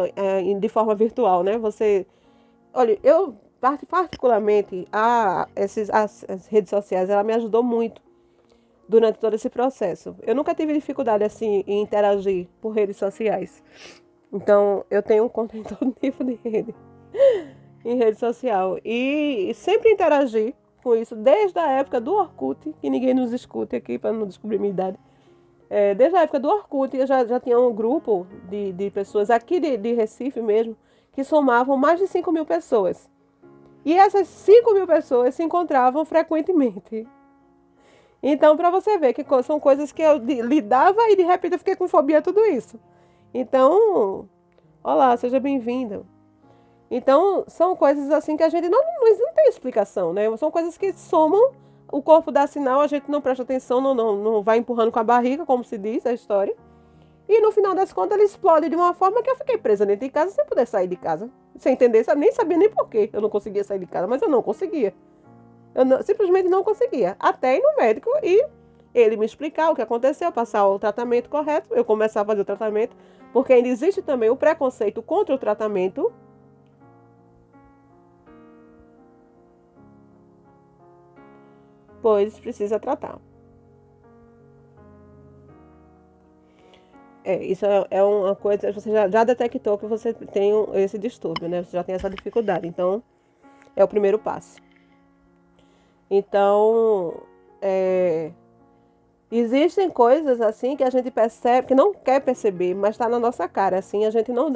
A: de forma virtual, né? Olha, eu particularmente as redes sociais, ela me ajudou muito durante todo esse processo. Eu nunca tive dificuldade assim em interagir por redes sociais. Então, eu tenho um conta em todo tipo de rede, em rede social. E sempre interagi com isso, desde a época do Orkut, que ninguém nos escute aqui para não descobrir minha idade. Desde a época do Orkut, eu já tinha um grupo de pessoas aqui de Recife mesmo, que somavam mais de 5.000 pessoas. E essas 5.000 pessoas se encontravam frequentemente. Então, para você ver que são coisas que eu lidava e de repente eu fiquei com fobia a tudo isso. Então, olá, seja bem-vindo. Então, são coisas assim que a gente não tem explicação, né? São coisas que somam, o corpo dá sinal, a gente não presta atenção, não vai empurrando com a barriga, como se diz a história. E no final das contas, ele explode de uma forma que eu fiquei presa dentro de casa sem poder sair de casa. Sem entender, nem sabia nem por que eu não conseguia sair de casa, mas eu não conseguia. Simplesmente não conseguia. Até ir no médico e ele me explicar o que aconteceu, passar o tratamento correto, eu começar a fazer o tratamento, porque ainda existe também o preconceito contra o tratamento. Pois precisa tratar. Isso é uma coisa, você já detectou que você tem esse distúrbio, né? Você já tem essa dificuldade, então é o primeiro passo. Então, existem coisas assim que a gente percebe, que não quer perceber, mas está na nossa cara, assim, a gente não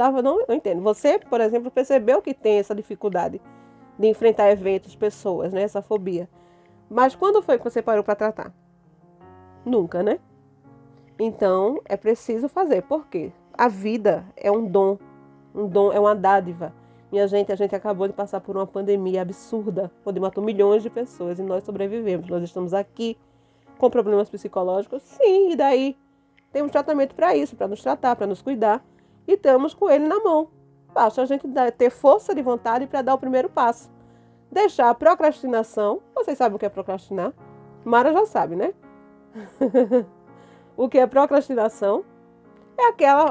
A: entende. Você, por exemplo, percebeu que tem essa dificuldade de enfrentar eventos, pessoas, né? Essa fobia. Mas quando foi que você parou para tratar? Nunca, né? Então, é preciso fazer. Por quê? A vida é um dom é uma dádiva. Minha gente, a gente acabou de passar por uma pandemia absurda, onde matou milhões de pessoas e nós sobrevivemos. Nós estamos aqui com problemas psicológicos, sim, e daí? Temos tratamento para isso, para nos tratar, para nos cuidar, e estamos com ele na mão. Basta a gente ter força de vontade para dar o primeiro passo. Deixar a procrastinação. Vocês sabem o que é procrastinar? Mara já sabe, né? O que é procrastinação? É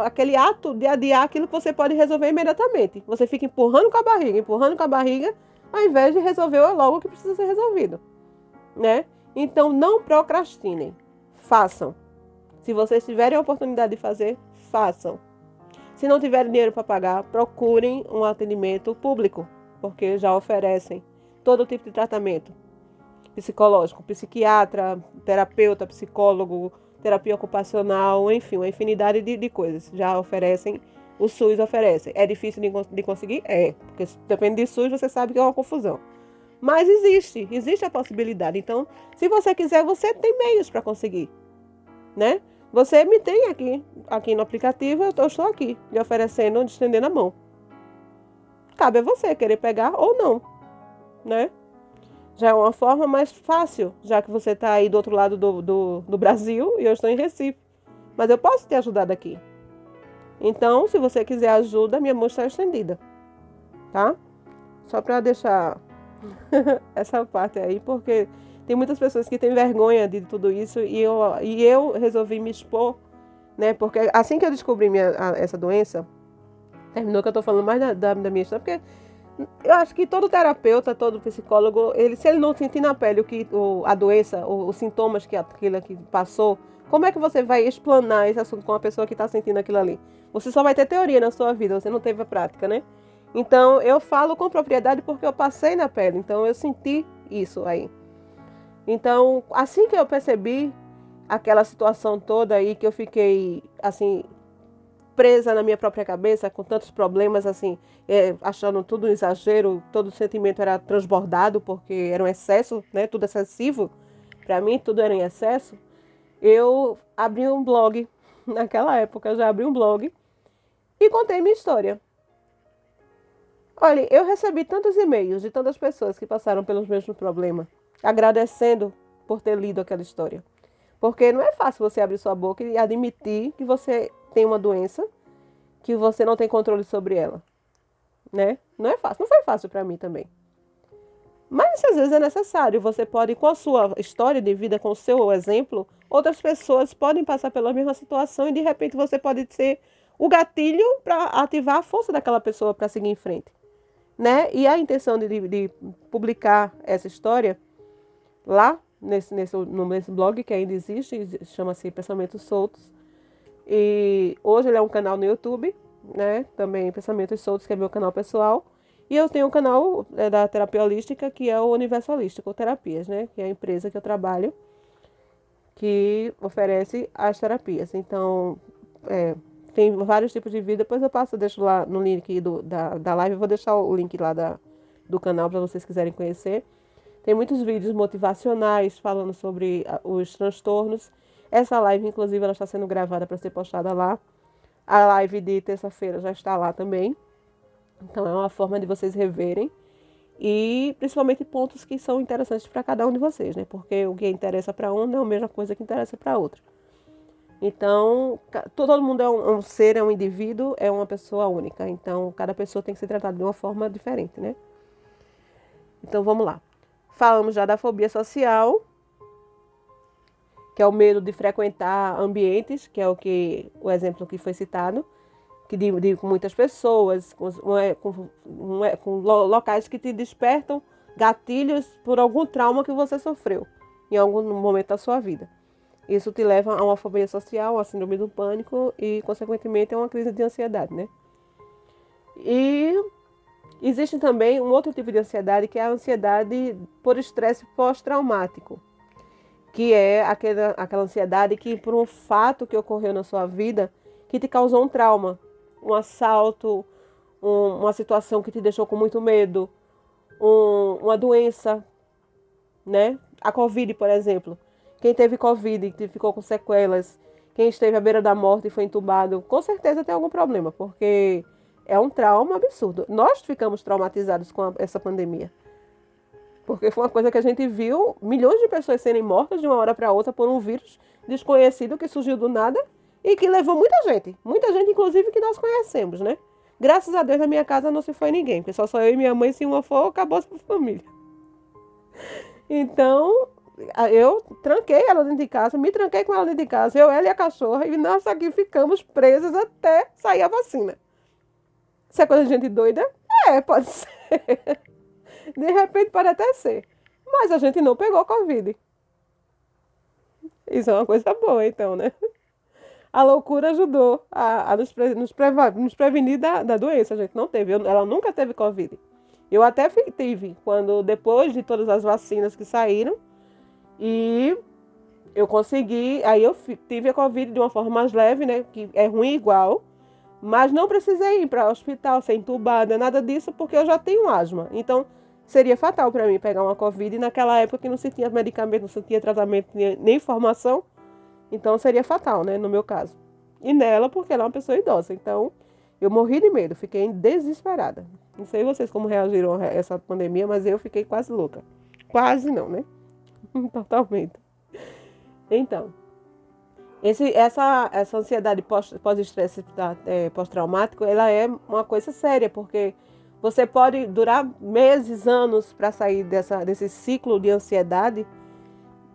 A: aquele ato de adiar aquilo que você pode resolver imediatamente. Você fica empurrando com a barriga, ao invés de resolver logo o que precisa ser resolvido, né? Então, não procrastinem. Façam. Se vocês tiverem a oportunidade de fazer, façam. Se não tiverem dinheiro para pagar, procurem um atendimento público, porque já oferecem todo tipo de tratamento psicológico, psiquiatra, terapeuta, psicólogo, terapia ocupacional, enfim, uma infinidade de coisas. Já oferecem, o SUS oferece. É difícil de conseguir? É, porque depende de SUS, você sabe que é uma confusão. Mas existe a possibilidade. Então, se você quiser, você tem meios para conseguir, né? Você me tem aqui no aplicativo, eu estou aqui, lhe oferecendo, estendendo a mão. Cabe a você querer pegar ou não, né? Já é uma forma mais fácil, já que você está aí do outro lado do Brasil e eu estou em Recife. Mas eu posso te ajudar daqui. Então, se você quiser ajuda, minha mão está estendida, tá? Só para deixar essa parte aí, porque tem muitas pessoas que têm vergonha de tudo isso e eu resolvi me expor, né? Porque assim que eu descobri essa doença, terminou que eu estou falando mais da minha história, porque eu acho que todo terapeuta, todo psicólogo, se ele não sentir na pele a doença, os sintomas que aquilo que passou, como é que você vai explanar esse assunto com uma pessoa que está sentindo aquilo ali? Você só vai ter teoria na sua vida, você não teve a prática, né? Então, eu falo com propriedade porque eu passei na pele, então eu senti isso aí. Então, assim que eu percebi aquela situação toda aí, que eu fiquei, assim, presa na minha própria cabeça, com tantos problemas, assim, achando tudo um exagero, todo o sentimento era transbordado, porque era um excesso, né? Tudo excessivo. Para mim, tudo era em excesso. eu abri um blog, naquela época eu já abri um blog e contei minha história. Olha, eu recebi tantos e-mails de tantas pessoas que passaram pelos mesmos problemas, agradecendo por ter lido aquela história. Porque não é fácil você abrir sua boca e admitir que você tem uma doença, que você não tem controle sobre ela, né? Não é fácil, não foi fácil para mim também. Mas às vezes é necessário, você pode, com a sua história de vida, com o seu exemplo, outras pessoas podem passar pela mesma situação e de repente você pode ser o gatilho para ativar a força daquela pessoa para seguir em frente, né? E a intenção de publicar essa história lá nesse blog que ainda existe, chama-se Pensamentos Soltos. E hoje ele é um canal no YouTube, né? Também Pensamentos Soltos, que é meu canal pessoal. E eu tenho um canal da terapia holística, que é o Universo Holístico Terapias, né? Que é a empresa que eu trabalho, que oferece as terapias. Então, tem vários tipos de vida. Depois eu deixo lá no link da live, eu vou deixar o link lá do canal para vocês quiserem conhecer. Tem muitos vídeos motivacionais falando sobre os transtornos. Essa live, inclusive, ela está sendo gravada para ser postada lá. A live de terça-feira já está lá também. Então, é uma forma de vocês reverem. E, principalmente, pontos que são interessantes para cada um de vocês, né? Porque o que interessa para um não é a mesma coisa que interessa para outro. Então, todo mundo é um ser, é um indivíduo, é uma pessoa única. Então, cada pessoa tem que ser tratada de uma forma diferente, né? Então, vamos lá. Falamos já da fobia social, que é o medo de frequentar ambientes, que é o exemplo que foi citado, que de muitas pessoas, com locais que te despertam gatilhos por algum trauma que você sofreu em algum momento da sua vida. Isso te leva a uma fobia social, a síndrome do pânico e, consequentemente, a uma crise de ansiedade, né? E existe também um outro tipo de ansiedade, que é a ansiedade por estresse pós-traumático, que é aquela ansiedade que, por um fato que ocorreu na sua vida, que te causou um trauma, um assalto, uma situação que te deixou com muito medo, uma doença, né? A Covid, por exemplo. Quem teve Covid e ficou com sequelas, quem esteve à beira da morte e foi entubado, com certeza tem algum problema, porque é um trauma absurdo. Nós ficamos traumatizados com essa pandemia. Porque foi uma coisa que a gente viu milhões de pessoas serem mortas de uma hora para outra por um vírus desconhecido que surgiu do nada e que levou muita gente. Muita gente, inclusive, que nós conhecemos, né? Graças a Deus, na minha casa não se foi ninguém, porque só eu e minha mãe, se uma for, acabou essa família. Então, eu tranquei ela dentro de casa, me tranquei com ela dentro de casa, eu, ela e a cachorra, e nós aqui ficamos presas até sair a vacina. Isso é coisa de gente doida? É, pode ser. De repente pode até ser. Mas a gente não pegou Covid. Isso é uma coisa boa, então, né? A loucura ajudou a nos prevenir da doença. A gente não teve. Ela nunca teve Covid. Eu até tive, depois de todas as vacinas que saíram, e eu consegui, aí eu tive a Covid de uma forma mais leve, né? Que é ruim igual, mas não precisei ir para o hospital, ser entubada, nada disso, porque eu já tenho asma. Então, seria fatal para mim pegar uma Covid naquela época que não se tinha medicamento, não se tinha tratamento, nem informação. Então, seria fatal, né? No meu caso. E nela, porque ela é uma pessoa idosa. Então, eu morri de medo, fiquei desesperada. Não sei vocês como reagiram a essa pandemia, mas eu fiquei quase louca. Quase não, né? Totalmente. Então, essa ansiedade pós-estresse pós-traumático, ela é uma coisa séria, porque você pode durar meses, anos para sair desse ciclo de ansiedade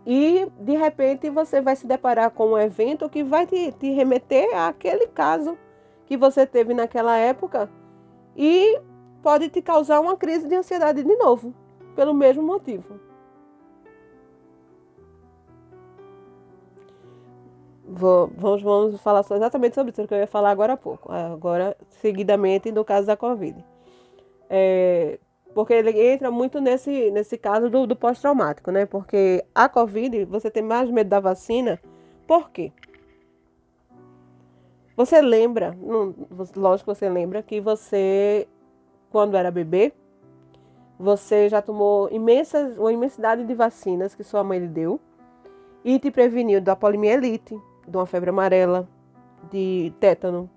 A: e, de repente, você vai se deparar com um evento que vai te remeter àquele caso que você teve naquela época e pode te causar uma crise de ansiedade de novo, pelo mesmo motivo. Vamos falar exatamente sobre isso que eu ia falar agora há pouco. Agora, seguidamente, no caso da Covid. Porque ele entra muito nesse caso do pós-traumático, né? Porque a Covid, você tem mais medo da vacina. Por quê? Você lembra, lógico que você lembra, que você, quando era bebê, você já tomou uma imensidade de vacinas que sua mãe lhe deu. e te preveniu da poliomielite, de uma febre amarela, de tétano,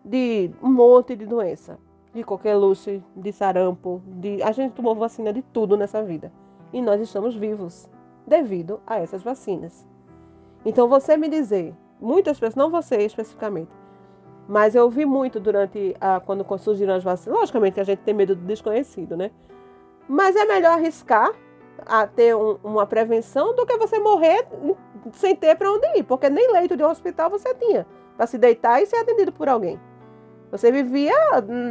A: de um monte de doença, de coqueluche, de sarampo, a gente tomou vacina de tudo nessa vida. E nós estamos vivos devido a essas vacinas. Então você me dizer, muitas pessoas, não você especificamente, mas eu ouvi muito quando surgiram as vacinas. Logicamente a gente tem medo do desconhecido, né? Mas é melhor arriscar a ter uma prevenção do que você morrer sem ter para onde ir, porque nem leito de hospital você tinha para se deitar e ser atendido por alguém. Você vivia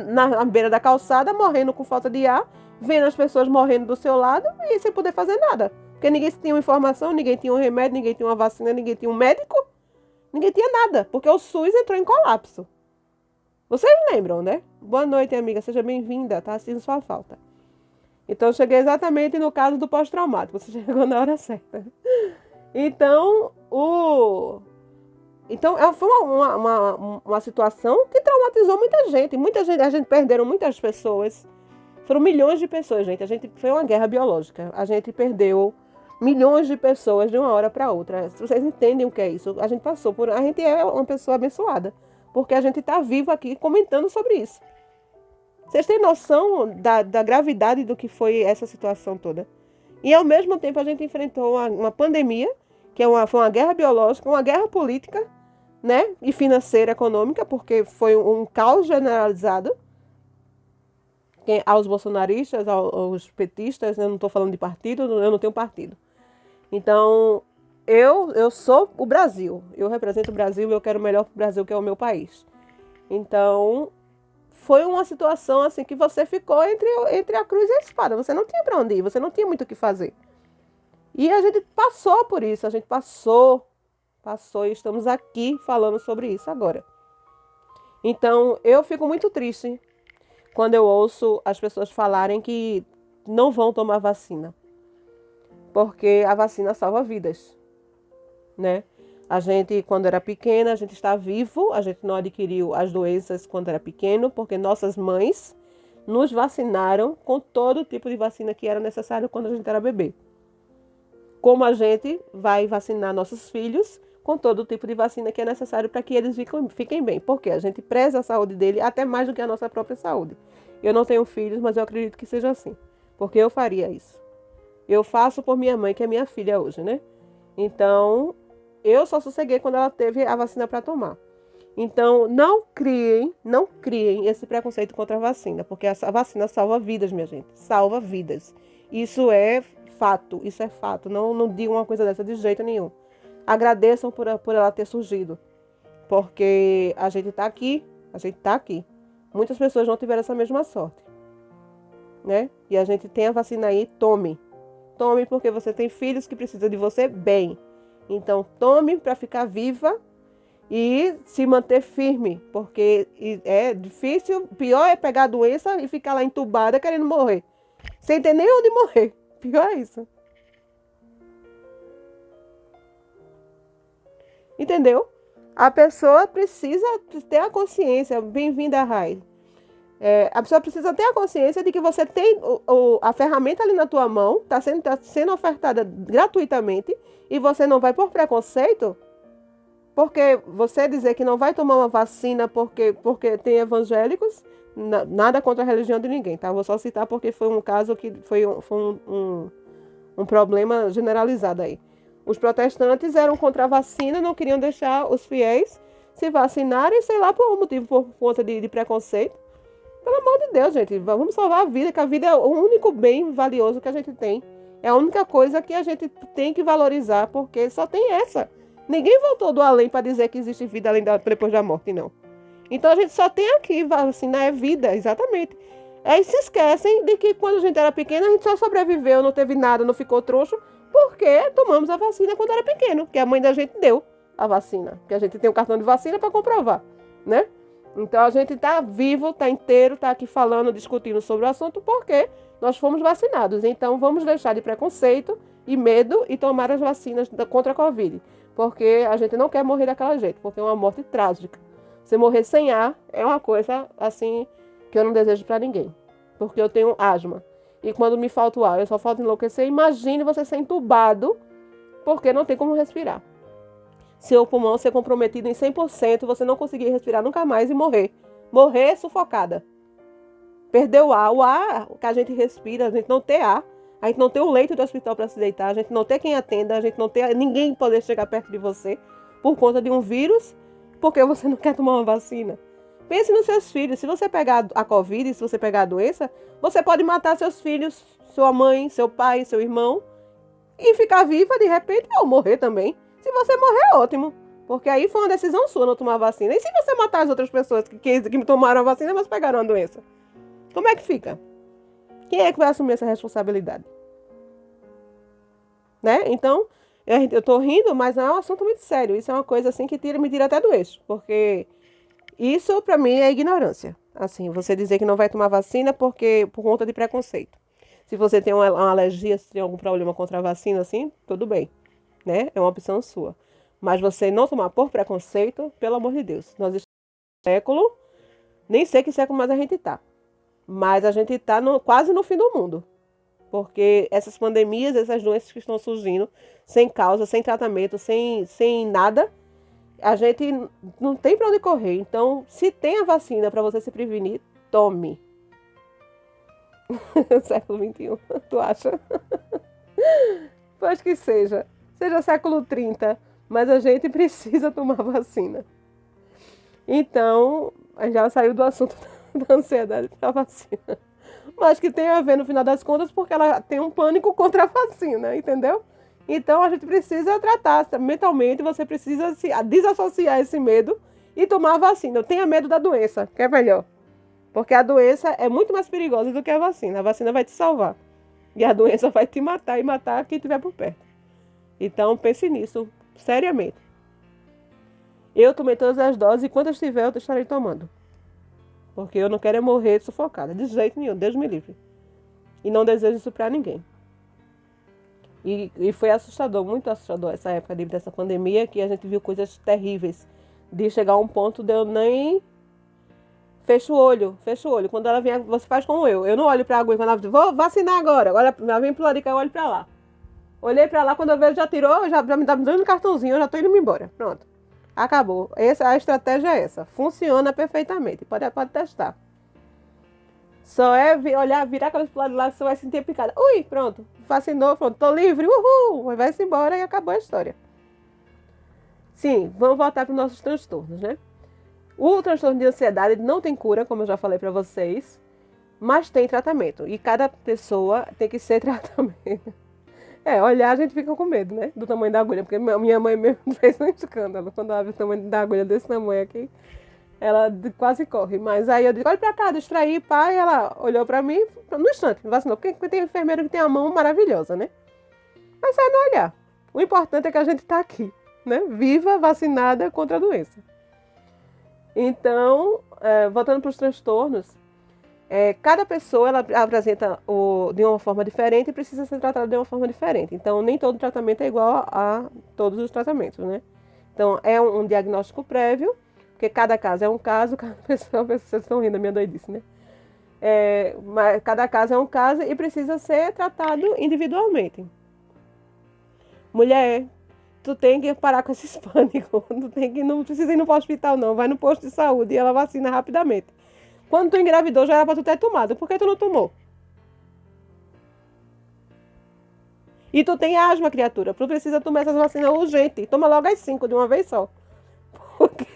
A: na beira da calçada, morrendo com falta de ar, vendo as pessoas morrendo do seu lado e sem poder fazer nada. Porque ninguém tinha uma informação, ninguém tinha um remédio, ninguém tinha uma vacina, ninguém tinha um médico, ninguém tinha nada, porque o SUS entrou em colapso. Vocês lembram, né? Boa noite, amiga, seja bem-vinda, tá assistindo sua falta. Então, eu cheguei exatamente no caso do pós-traumático, você chegou na hora certa. Então, foi uma situação que traumatizou muita gente. A gente perderam muitas pessoas. Foram milhões de pessoas, gente. Foi uma guerra biológica. A gente perdeu milhões de pessoas de uma hora para outra. Se vocês entendem o que é isso, a gente é uma pessoa abençoada, porque a gente está vivo aqui comentando sobre isso. Vocês têm noção da gravidade do que foi essa situação toda? E ao mesmo tempo a gente enfrentou uma pandemia, que foi uma guerra biológica, uma guerra política, né? E financeira, econômica, porque foi um caos generalizado. Aos bolsonaristas, aos petistas, eu não estou falando de partido, eu não tenho partido. Então, eu sou o Brasil, eu represento o Brasil, eu quero o melhor para o Brasil, que é o meu país. Então, foi uma situação assim que você ficou entre a cruz e a espada, você não tinha para onde ir, você não tinha muito o que fazer. E a gente passou por isso, a gente passou e estamos aqui falando sobre isso agora. Então, eu fico muito triste quando eu ouço as pessoas falarem que não vão tomar vacina, porque a vacina salva vidas, né? A gente, quando era pequena, a gente está vivo, a gente não adquiriu as doenças quando era pequeno, porque nossas mães nos vacinaram com todo tipo de vacina que era necessário quando a gente era bebê. Como a gente vai vacinar nossos filhos com todo tipo de vacina que é necessário para que eles fiquem bem. Porque a gente preza a saúde dele até mais do que a nossa própria saúde. Eu não tenho filhos, mas eu acredito que seja assim. Porque eu faria isso. Eu faço por minha mãe, que é minha filha hoje, né? Então, eu só sosseguei quando ela teve a vacina para tomar. Então, não criem esse preconceito contra a vacina. Porque a vacina salva vidas, minha gente. Salva vidas. Isso é fato. Não digam uma coisa dessa de jeito nenhum. Agradeçam por ela ter surgido, porque a gente está aqui. Muitas pessoas não tiveram essa mesma sorte, né? E a gente tem a vacina aí, tome, porque você tem filhos que precisam de você bem. Então, tome para ficar viva e se manter firme, porque é difícil, pior é pegar a doença e ficar lá entubada querendo morrer, sem ter nem onde morrer. Pior é isso. Entendeu? A pessoa precisa ter a consciência, bem-vinda, Rai. A pessoa precisa ter a consciência de que você tem a ferramenta ali na tua mão, está sendo ofertada gratuitamente, e você não vai por preconceito, porque você dizer que não vai tomar uma vacina porque tem evangélicos, nada contra a religião de ninguém, tá? Vou só citar porque foi um caso que foi um problema generalizado aí. Os protestantes eram contra a vacina, não queriam deixar os fiéis se vacinarem, sei lá por um motivo, por conta de preconceito. Pelo amor de Deus, gente, vamos salvar a vida, que a vida é o único bem valioso que a gente tem. É a única coisa que a gente tem que valorizar, porque só tem essa. Ninguém voltou do além para dizer que existe vida depois da morte, não. Então a gente só tem aqui, vacinar é vida, exatamente. Aí se esquecem de que quando a gente era pequena, a gente só sobreviveu, não teve nada, não ficou troncho, porque tomamos a vacina quando era pequeno, que a mãe da gente deu a vacina, que a gente tem um cartão de vacina para comprovar, né? Então a gente está vivo, está inteiro, está aqui falando, discutindo sobre o assunto, porque nós fomos vacinados. Então vamos deixar de preconceito e medo e tomar as vacinas contra a Covid, porque a gente não quer morrer daquela jeito, porque é uma morte trágica. Você morrer sem ar é uma coisa assim que eu não desejo para ninguém, porque eu tenho asma. E quando me falta o ar, eu só falta enlouquecer. Imagine você ser entubado porque não tem como respirar. Seu pulmão ser comprometido em 100%, você não conseguir respirar nunca mais e morrer. Morrer sufocada. Perder o ar que a gente respira, a gente não ter ar, a gente não ter um leito de hospital para se deitar, a gente não ter quem atenda, a gente não ter ninguém poder chegar perto de você por conta de um vírus, porque você não quer tomar uma vacina. Pense nos seus filhos. Se você pegar a Covid, se você pegar a doença, você pode matar seus filhos, sua mãe, seu pai, seu irmão, e ficar viva de repente ou morrer também. Se você morrer, ótimo. Porque aí foi uma decisão sua não tomar vacina. E se você matar as outras pessoas que tomaram a vacina, mas pegaram a doença? Como é que fica? Quem é que vai assumir essa responsabilidade? Né? Então, eu tô rindo, mas é um assunto muito sério. Isso é uma coisa assim que me tira até do eixo. Porque isso, pra mim, é ignorância. Assim, você dizer que não vai tomar vacina por conta de preconceito. Se você tem uma alergia, se tem algum problema contra a vacina, assim, tudo bem. Né? É uma opção sua. Mas você não tomar por preconceito, pelo amor de Deus. Nós estamos no século, nem sei que século mais a gente está. Mas a gente está quase no fim do mundo. Porque essas pandemias, essas doenças que estão surgindo, sem causa, sem tratamento, sem nada, a gente não tem para onde correr. Então, se tem a vacina para você se prevenir, tome. Século XXI, tu acha? Pois que seja. Seja século 30, mas a gente precisa tomar vacina. Então, a gente já saiu do assunto da ansiedade para a vacina. Mas que tem a ver, no final das contas, porque ela tem um pânico contra a vacina, entendeu? Então, a gente precisa tratar mentalmente, você precisa se desassociar esse medo e tomar a vacina. Tenha medo da doença, que é melhor. Porque a doença é muito mais perigosa do que a vacina. A vacina vai te salvar. E a doença vai te matar e matar quem estiver por perto. Então, pense nisso, seriamente. Eu tomei todas as doses e quando eu estiver, eu estarei tomando. Porque eu não quero morrer sufocada, de jeito nenhum, Deus me livre. E não desejo isso pra ninguém. E foi assustador, muito assustador essa época dessa pandemia, que a gente viu coisas terríveis. De chegar a um ponto de eu nem... Fecho o olho. Quando ela vier, você faz como eu. Eu não olho pra água e quando ela diz, vou vacinar agora. Agora ela vem pro lado de cá, eu olho pra lá. Olhei pra lá, quando eu vejo, já tirou, já me dando um cartãozinho, eu já tô indo embora. Pronto. Acabou. A estratégia é essa. Funciona perfeitamente. Pode testar. Só é virar a cabeça pro lado de lá, você vai sentir a picada. Ui, pronto. Vacinou, pronto. Tô livre. Uhul. Vai-se embora e acabou a história. Sim, vamos voltar para os nossos transtornos, né? O transtorno de ansiedade não tem cura, como eu já falei para vocês, mas tem tratamento. E cada pessoa tem que ser tratamento. Olhar a gente fica com medo, né? Do tamanho da agulha. Porque minha mãe mesmo fez um escândalo. Quando ela viu o tamanho da agulha desse tamanho aqui, ela quase corre. Mas aí eu disse, olha pra cá, distraí, pai. Ela olhou pra mim, no instante, vacinou. Porque tem enfermeiro que tem a mão maravilhosa, né? Mas sai no olhar. O importante é que a gente tá aqui, né? Viva, vacinada contra a doença. Então, voltando para os transtornos, cada pessoa ela apresenta de uma forma diferente e precisa ser tratada de uma forma diferente. Então, nem todo tratamento é igual a todos os tratamentos, né? Então, é um diagnóstico prévio, porque cada caso é um caso, cada pessoa, vocês estão rindo da minha doidice, né? Mas cada caso é um caso e precisa ser tratado individualmente. Mulher, tu tem que parar com esses pânicos, não precisa ir no hospital não, vai no posto de saúde e ela vacina rapidamente. Quando tu engravidou, já era pra tu ter tomado. Por que tu não tomou? E tu tem asma, criatura. Tu precisa tomar essas vacinas urgente. Toma logo as 5 de uma vez só. Porque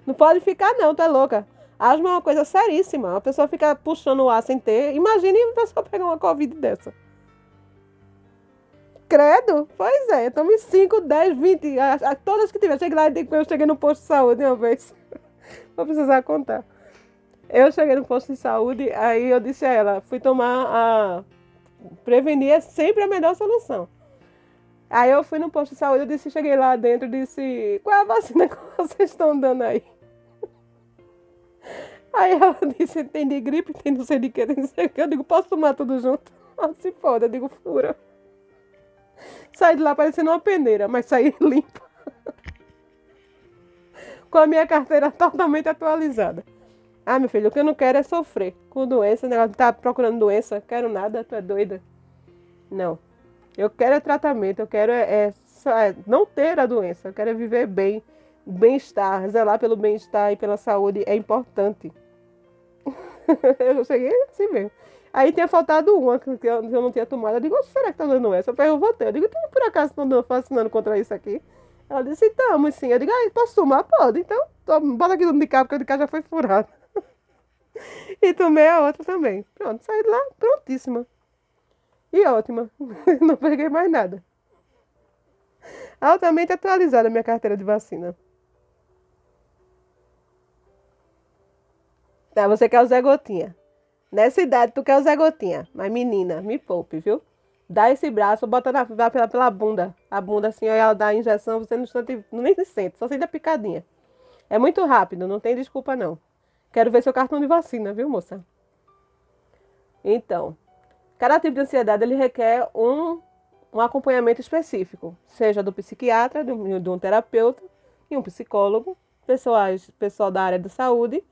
A: não pode ficar não, tu é louca. Asma é uma coisa seríssima. A pessoa fica puxando o ar sem ter. Imagine a pessoa pegar uma Covid dessa. Credo? Pois é. Tome 5, 10, 20. Todas que tiver. Eu cheguei no posto de saúde uma vez. Vou precisar contar. Eu cheguei no posto de saúde, aí eu disse a ela, fui tomar prevenir é sempre a melhor solução. Aí eu fui no posto de saúde, cheguei lá dentro, disse, qual é a vacina que vocês estão dando aí? Aí ela disse, tem de gripe, tem não sei de quê, tem não sei o quê. Eu digo, posso tomar tudo junto? Ela se foda, eu digo, fura. Saí de lá parecendo uma peneira, mas saí limpa. Com a minha carteira totalmente atualizada. Ah, meu filho, o que eu não quero é sofrer com doença, negócio de tá procurando doença, quero nada, tu é doida? Não. Eu quero é tratamento, eu quero não ter a doença, eu quero é viver bem. O bem-estar, zelar pelo bem-estar e pela saúde é importante. Eu cheguei assim mesmo. Aí tinha faltado uma que eu não tinha tomado. Eu digo, será que tá dando essa? Eu voltei. Eu digo, tu por acaso não vacinando contra isso aqui? Ela disse, estamos sim. Eu digo, posso tomar? Pode. Então, bota aqui no de cá, porque o de cá já foi furado. E tomei a outra também. Pronto, saí de lá prontíssima. E ótima. Não peguei mais nada. Altamente atualizada a minha carteira de vacina. Tá, você quer o Zé Gotinha. Nessa idade, tu quer o Zé Gotinha. Mas, menina, me poupe, viu? Dá esse braço, bota pela bunda. A bunda assim, aí ela dá a injeção, você no instante nem se sente, só sente a picadinha. É muito rápido, não tem desculpa não. Quero ver seu cartão de vacina, viu, moça? Então, cada tipo de ansiedade, ele requer um acompanhamento específico. Seja do psiquiatra, de um terapeuta e um psicólogo, pessoal da área da saúde,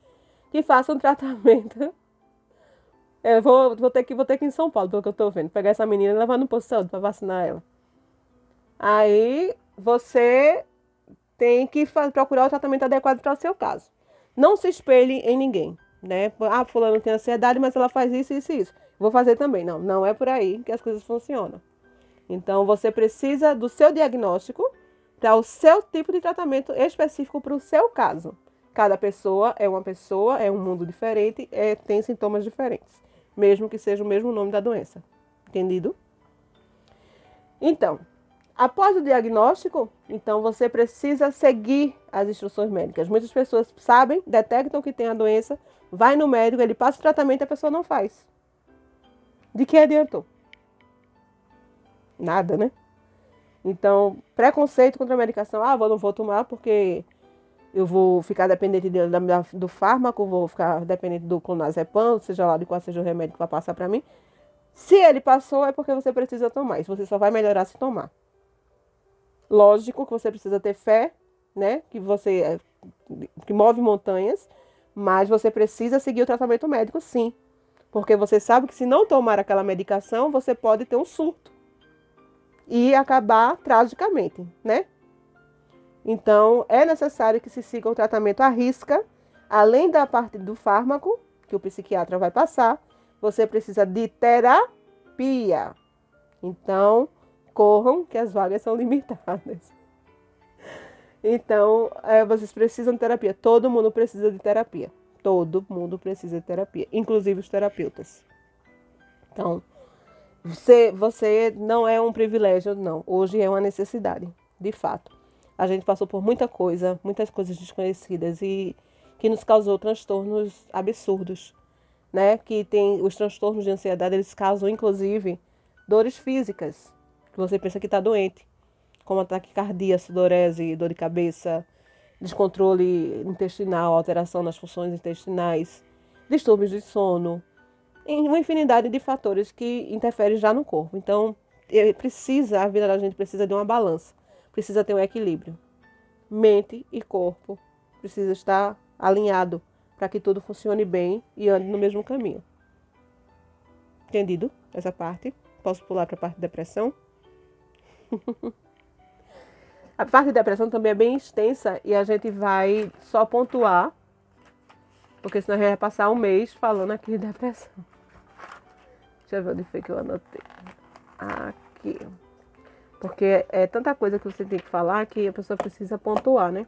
A: que façam tratamento. Eu vou ter que ir em São Paulo, pelo que eu tô vendo. Pegar essa menina e levar no posto de saúde pra vacinar ela. Aí você tem que procurar o tratamento adequado para o seu caso. Não se espelhe em ninguém, né? Ah, fulano tem ansiedade, mas ela faz isso, isso e isso. Vou fazer também. Não, não é por aí que as coisas funcionam. Então você precisa do seu diagnóstico para o seu tipo de tratamento específico para o seu caso. Cada pessoa, é um mundo diferente, tem sintomas diferentes, mesmo que seja o mesmo nome da doença. Entendido? Então, após o diagnóstico, então você precisa seguir as instruções médicas. Muitas pessoas sabem, detectam que tem a doença, vai no médico, ele passa o tratamento e a pessoa não faz. De que adiantou? Nada, né? Então, preconceito contra a medicação. Não vou tomar porque eu vou ficar dependente do fármaco, vou ficar dependente do clonazepam, seja lá de qual seja o remédio que vai passar para mim. Se ele passou, é porque você precisa tomar. Isso você só vai melhorar se tomar. Lógico que você precisa ter fé, né? Que move montanhas, mas você precisa seguir o tratamento médico, sim. Porque você sabe que se não tomar aquela medicação, você pode ter um surto e acabar tragicamente, né? Então, é necessário que se siga o tratamento à risca, além da parte do fármaco, que o psiquiatra vai passar, você precisa de terapia. Então, corram, que as vagas são limitadas. Então, vocês precisam de terapia. Todo mundo precisa de terapia. Todo mundo precisa de terapia, inclusive os terapeutas. Então, você não é um privilégio, não. Hoje é uma necessidade, de fato. A gente passou por muitas coisas desconhecidas e que nos causou transtornos absurdos, né? Que tem os transtornos de ansiedade, eles causam, inclusive, dores físicas, que você pensa que está doente, como ataque cardíaco, sudorese, dor de cabeça, descontrole intestinal, alteração nas funções intestinais, distúrbios de sono, uma infinidade de fatores que interferem já no corpo. Então, a vida da gente precisa de uma balança, precisa ter um equilíbrio. Mente e corpo precisa estar alinhado para que tudo funcione bem e ande no mesmo caminho. Entendido essa parte? Posso pular para a parte de depressão? A parte de depressão também é bem extensa e a gente vai só pontuar, porque senão a gente vai passar um mês falando aqui de depressão. Deixa eu ver onde foi que eu anotei. Aqui. Porque é tanta coisa que você tem que falar que a pessoa precisa pontuar, né?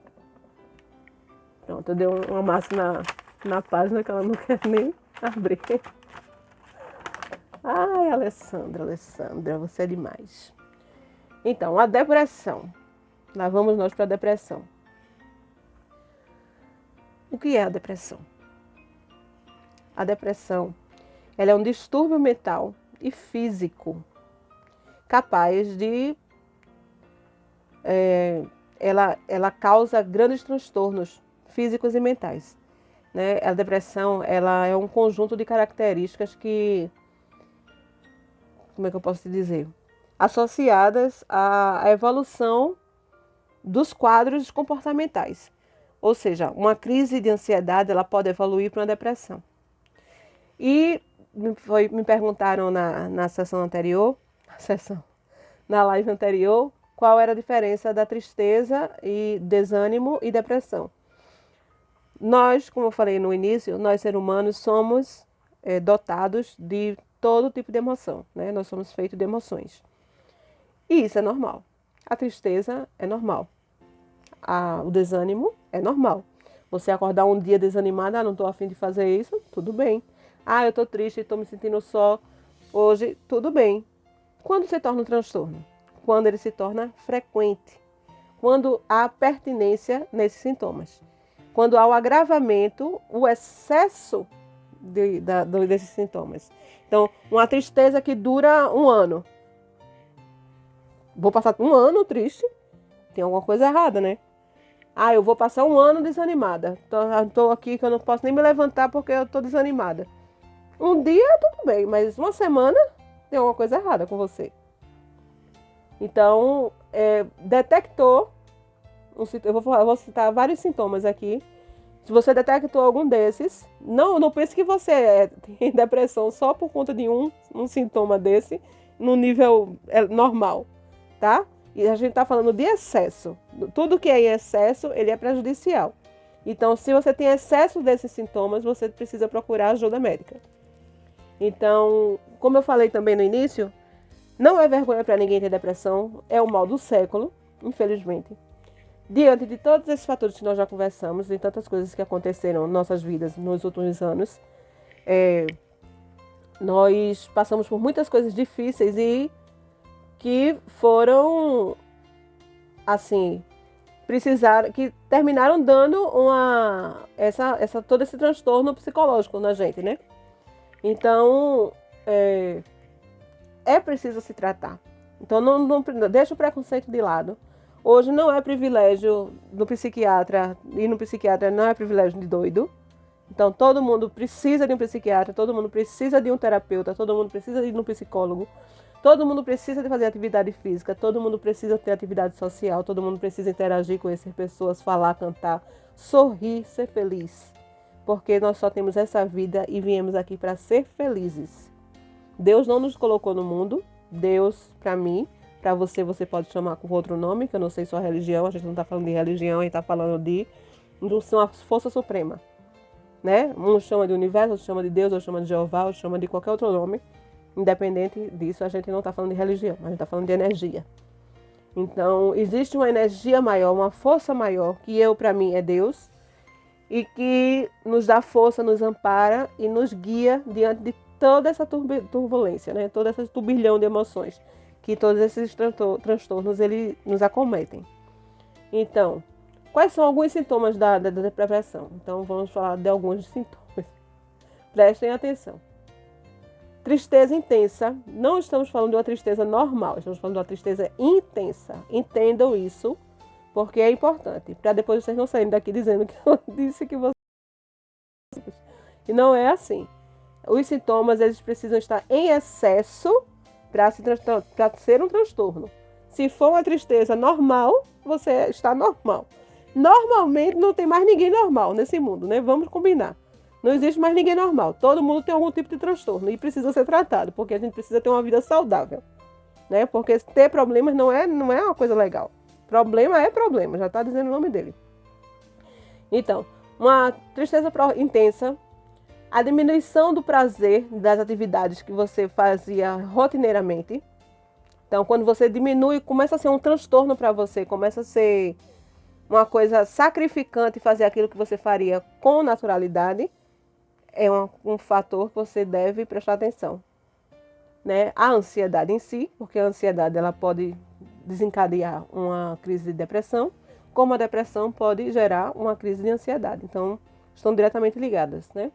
A: Pronto, eu dei uma massa na página que ela não quer nem abrir. Ai, Alessandra, você é demais. Então, a depressão. Lá vamos nós para a depressão. O que é a depressão? A depressão, ela é um distúrbio mental e físico capaz de... ela causa grandes transtornos físicos e mentais, né? A depressão, ela é um conjunto de características que... Como é que eu posso te dizer? Associadas à evolução dos quadros comportamentais. Ou seja, uma crise de ansiedade, ela pode evoluir para uma depressão. E me perguntaram na sessão anterior, na live anterior qual era a diferença da tristeza e desânimo e depressão. Nós, como eu falei no início, nós seres humanos somos dotados de todo tipo de emoção, né? Nós somos feitos de emoções. E isso é normal. A tristeza é normal. O desânimo é normal. Você acordar um dia desanimado, não estou a fim de fazer isso, tudo bem. Eu estou triste, estou me sentindo só hoje, tudo bem. Quando se torna um transtorno? Quando ele se torna frequente. Quando há pertinência nesses sintomas. Quando há o agravamento, o excesso desses sintomas. Então, uma tristeza que dura um ano. Vou passar um ano triste, tem alguma coisa errada, né? Eu vou passar um ano desanimada. Estou aqui que eu não posso nem me levantar porque eu estou desanimada. Um dia, tudo bem, mas uma semana tem alguma coisa errada com você. Então, detectou, eu vou citar vários sintomas aqui. Se você detectou algum desses, não pense que você tem depressão só por conta de um sintoma desse, no nível normal, tá? E a gente está falando de excesso. Tudo que é em excesso, ele é prejudicial. Então, se você tem excesso desses sintomas, você precisa procurar ajuda médica. Então, como eu falei também no início, não é vergonha para ninguém ter depressão, é o mal do século, infelizmente. Diante de todos esses fatores que nós já conversamos, e tantas coisas que aconteceram em nossas vidas nos últimos anos, nós passamos por muitas coisas difíceis e que foram, assim, que terminaram dando todo esse transtorno psicológico na gente, né? Então, é preciso se tratar. Então, não deixa o preconceito de lado. Hoje não é privilégio do psiquiatra, ir no psiquiatra não é privilégio de doido. Então, todo mundo precisa de um psiquiatra, todo mundo precisa de um terapeuta, todo mundo precisa de um psicólogo, todo mundo precisa de fazer atividade física, todo mundo precisa ter atividade social, todo mundo precisa interagir, conhecer pessoas, falar, cantar, sorrir, ser feliz. Porque nós só temos essa vida e viemos aqui para ser felizes. Deus não nos colocou no mundo, Deus, para mim, para você pode chamar com outro nome, que eu não sei sua religião, a gente não está falando de religião, a gente está falando de uma força suprema. Né? Um chama de universo, outro chama de Deus, outro chama de Jeová, outro chama de qualquer outro nome. Independente disso, a gente não está falando de religião, a gente está falando de energia. Então, existe uma energia maior, uma força maior, que para mim, é Deus, e que nos dá força, nos ampara e nos guia diante de toda essa turbulência, né? Todo esse turbilhão de emoções, que todos esses transtornos ele nos acometem. Então, quais são alguns sintomas da depressão? Então, vamos falar de alguns sintomas. Prestem atenção. Tristeza intensa. Não estamos falando de uma tristeza normal, estamos falando de uma tristeza intensa. Entendam isso, porque é importante. Para depois vocês não saírem daqui dizendo que eu disse que vocês... E não é assim. Os sintomas, eles precisam estar em excesso para ser um transtorno. Se for uma tristeza normal, você está normal. Normalmente não tem mais ninguém normal nesse mundo, né? Vamos combinar. Não existe mais ninguém normal. Todo mundo tem algum tipo de transtorno e precisa ser tratado, porque a gente precisa ter uma vida saudável, né? Porque ter problemas não é uma coisa legal. Problema é problema, já está dizendo o nome dele. Então, uma tristeza intensa, a diminuição do prazer das atividades que você fazia rotineiramente. Então, quando você diminui, começa a ser um transtorno para você, começa a ser uma coisa sacrificante fazer aquilo que você faria com naturalidade, é um fator que você deve prestar atenção. Né? A ansiedade em si, porque a ansiedade ela pode desencadear uma crise de depressão, como a depressão pode gerar uma crise de ansiedade. Então, estão diretamente ligadas, né?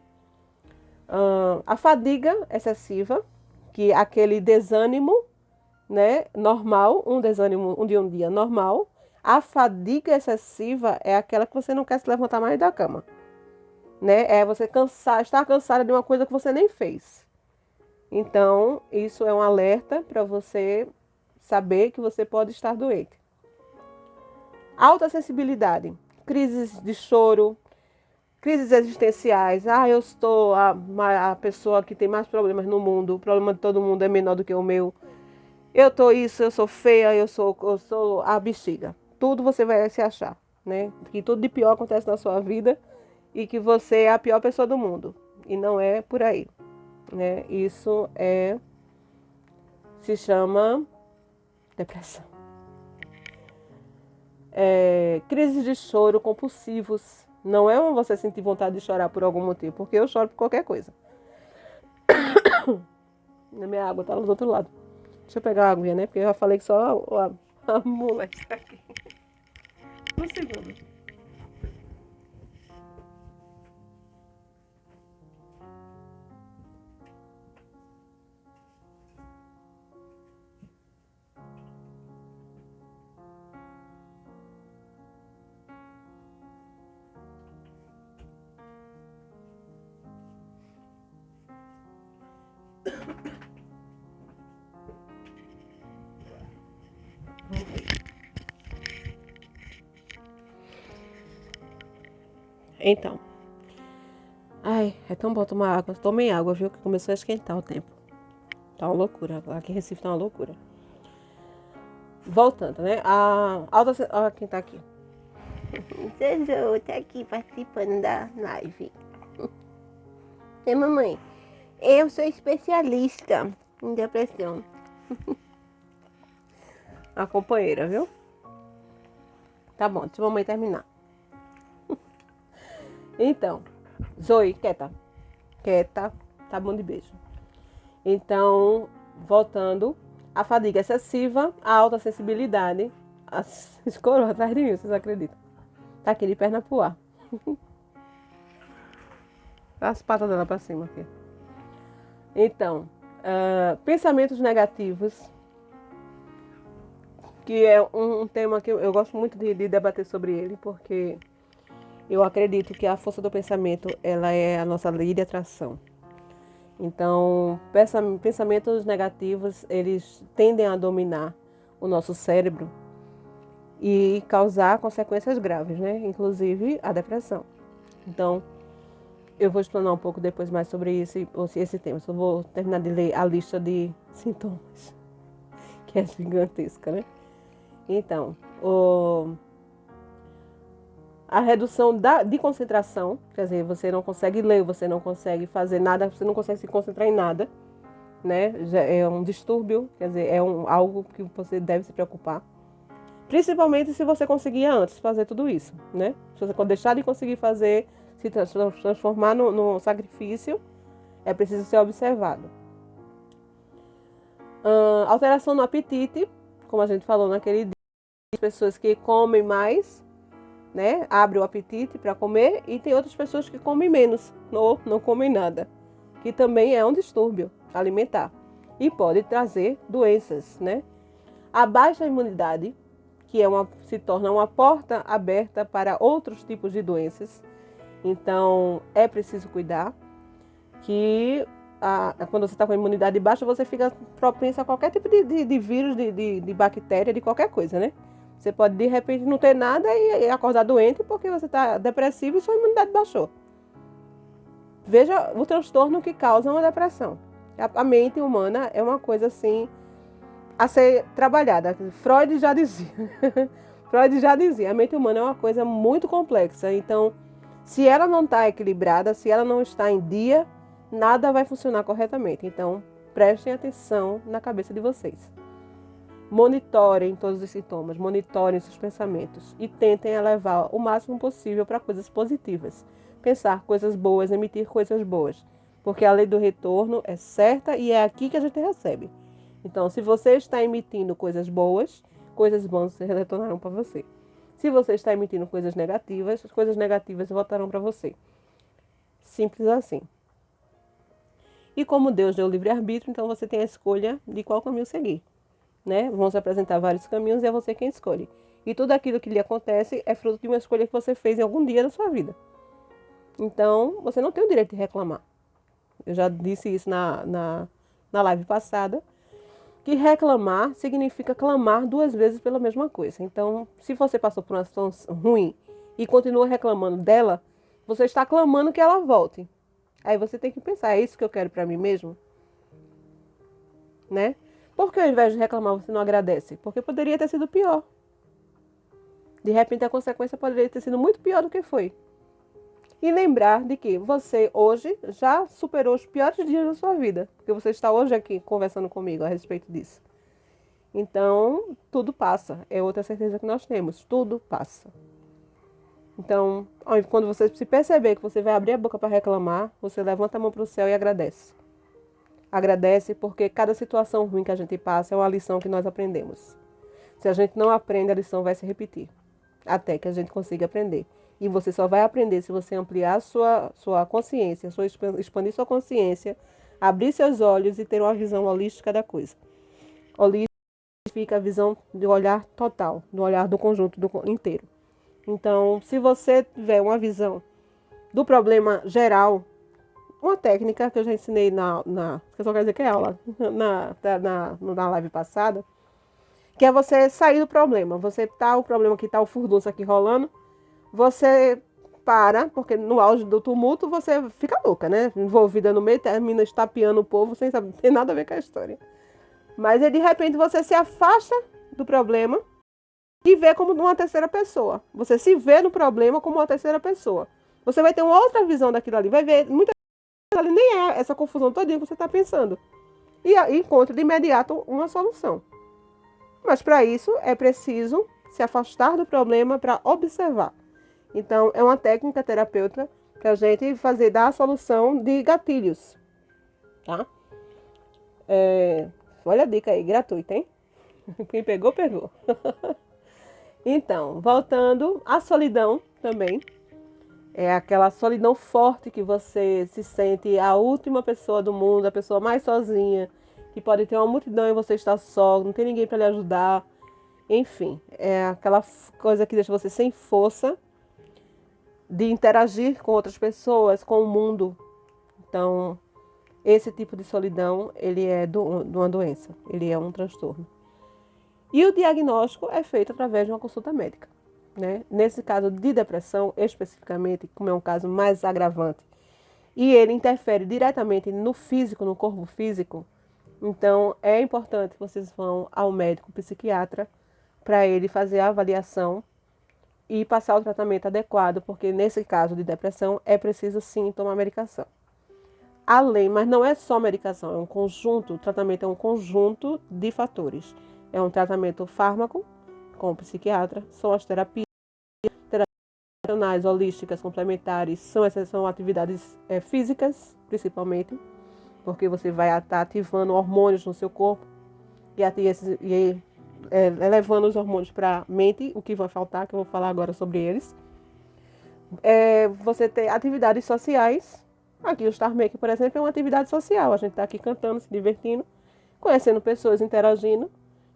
A: A fadiga excessiva, que é aquele desânimo, né, normal, um desânimo de um dia normal. A fadiga excessiva é aquela que você não quer se levantar mais da cama. Né? É você estar cansada de uma coisa que você nem fez. Então, isso é um alerta para você saber que você pode estar doente. Alta sensibilidade, crises de choro, crises existenciais. Eu sou a pessoa que tem mais problemas no mundo, o problema de todo mundo é menor do que o meu. eu tô isso, eu sou feia, eu sou a bexiga. Tudo você vai se achar, né? Que tudo de pior acontece na sua vida e que você é a pior pessoa do mundo. E não é por aí, né? Isso se chama depressão. Crises de choro compulsivos. Não é você sentir vontade de chorar por algum motivo, porque eu choro por qualquer coisa. Na minha água tá lá do outro lado. Deixa eu pegar a aguinha, né? Porque eu já falei que só a mula está aqui. Um segundo. Então. Ai, é tão bom tomar água. Tomem água, viu? Que começou a esquentar o tempo. Tá uma loucura. Aqui em Recife tá uma loucura. Voltando, né? Olha quem tá aqui. Jojo, tá aqui participando da live. E mamãe, eu sou especialista em depressão. A companheira, viu? Tá bom, deixa a mamãe terminar. Então, Zoe, quieta. Quieta, tá bom de beijo. Então, voltando, a fadiga excessiva, a alta sensibilidade. Escorou atrás de mim, vocês acreditam? Tá aqui de perna pro ar. As patas dela pra cima aqui. Então, pensamentos negativos, que é um tema que eu gosto muito de debater sobre ele, porque eu acredito que a força do pensamento, ela é a nossa lei de atração. Então, pensamentos negativos, eles tendem a dominar o nosso cérebro e causar consequências graves, né? Inclusive a depressão. Então, eu vou explanar um pouco depois mais sobre esse tema. Só vou terminar de ler a lista de sintomas, que é gigantesca, né? Então, a redução de concentração, quer dizer, você não consegue ler, você não consegue fazer nada, você não consegue se concentrar em nada, né? Já é um distúrbio, quer dizer, algo que você deve se preocupar. Principalmente se você conseguia antes fazer tudo isso, né? Se você deixar de conseguir fazer, se transformar no sacrifício, é preciso ser observado. Alteração no apetite, como a gente falou naquele dia, as pessoas que comem mais, né? Abre o apetite para comer, e tem outras pessoas que comem menos ou não comem nada, que também é um distúrbio alimentar e pode trazer doenças, né? A baixa imunidade, que se torna uma porta aberta para outros tipos de doenças. Então, é preciso cuidar que quando você está com a imunidade baixa, você fica propenso a qualquer tipo de vírus, de bactéria, de qualquer coisa, né? Você pode, de repente, não ter nada e acordar doente porque você está depressivo e sua imunidade baixou. Veja o transtorno que causa uma depressão. A mente humana é uma coisa assim a ser trabalhada. Freud já dizia, a mente humana é uma coisa muito complexa. Então, se ela não está equilibrada, se ela não está em dia, nada vai funcionar corretamente. Então, prestem atenção na cabeça de vocês. Monitorem todos os sintomas, monitorem seus pensamentos e tentem elevar o máximo possível para coisas positivas. Pensar coisas boas, emitir coisas boas. Porque a lei do retorno é certa e é aqui que a gente recebe. Então, se você está emitindo coisas boas retornarão para você. Se você está emitindo coisas negativas, as coisas negativas voltarão para você. Simples assim. E como Deus deu o livre-arbítrio, então você tem a escolha de qual caminho seguir, né? Vão se apresentar vários caminhos e é você quem escolhe. E tudo aquilo que lhe acontece é fruto de uma escolha que você fez em algum dia da sua vida. Então, você não tem o direito de reclamar. Eu já disse isso na live passada, que reclamar significa clamar 2 vezes pela mesma coisa. Então, se você passou por uma situação ruim e continua reclamando dela, você está clamando que ela volte. Aí você tem que pensar, é isso que eu quero para mim mesmo? Né? Por que ao invés de reclamar você não agradece? Porque poderia ter sido pior. De repente a consequência poderia ter sido muito pior do que foi. E lembrar de que você hoje já superou os piores dias da sua vida. Porque você está hoje aqui conversando comigo a respeito disso. Então, tudo passa. É outra certeza que nós temos. Tudo passa. Então, quando você se perceber que você vai abrir a boca para reclamar, você levanta a mão para o céu e agradece. Agradece porque cada situação ruim que a gente passa é uma lição que nós aprendemos. Se a gente não aprende, a lição vai se repetir. Até que a gente consiga aprender. E você só vai aprender se você ampliar sua consciência, expandir sua consciência, abrir seus olhos e ter uma visão holística da coisa. Holística significa a visão do olhar total, do olhar do conjunto inteiro. Então, se você tiver uma visão do problema geral, uma técnica que eu já ensinei eu só quero dizer que é aula, na live passada, que é você sair do problema. Você tá o problema que tá o furdunço aqui rolando, você para, porque no auge do tumulto você fica louca, né? Envolvida no meio, termina estapeando o povo sem saber, tem nada a ver com a história. Mas de repente você se afasta do problema e vê como uma terceira pessoa. Você se vê no problema como uma terceira pessoa. Você vai ter uma outra visão daquilo ali, vai ver muita coisa ali, nem é essa confusão todinha que você está pensando. E encontra de imediato uma solução. Mas para isso é preciso se afastar do problema para observar. Então, é uma técnica terapêutica para a gente dar a solução de gatilhos. Tá? Olha a dica aí, gratuita, hein? Quem pegou, pegou. Então, voltando, a solidão também. É aquela solidão forte que você se sente a última pessoa do mundo, a pessoa mais sozinha, que pode ter uma multidão e você está só, não tem ninguém para lhe ajudar. Enfim, é aquela coisa que deixa você sem força de interagir com outras pessoas, com o mundo. Então, esse tipo de solidão, ele é de uma doença, ele é um transtorno. E o diagnóstico é feito através de uma consulta médica, né? Nesse caso de depressão, especificamente, como é um caso mais agravante, e ele interfere diretamente no físico, no corpo físico, então é importante que vocês vão ao médico psiquiatra para ele fazer a avaliação e passar o tratamento adequado, porque nesse caso de depressão é preciso sim tomar medicação. Além, mas não é só medicação, é um conjunto, o tratamento é um conjunto de fatores. É um tratamento fármaco com o psiquiatra, são as terapias holísticas complementares, são atividades físicas, principalmente, porque você vai estar ativando hormônios no seu corpo e levando os hormônios para a mente, o que vai faltar, que eu vou falar agora sobre eles. Você ter atividades sociais. Aqui o Star Maker, por exemplo, é uma atividade social. A gente está aqui cantando, se divertindo, conhecendo pessoas, interagindo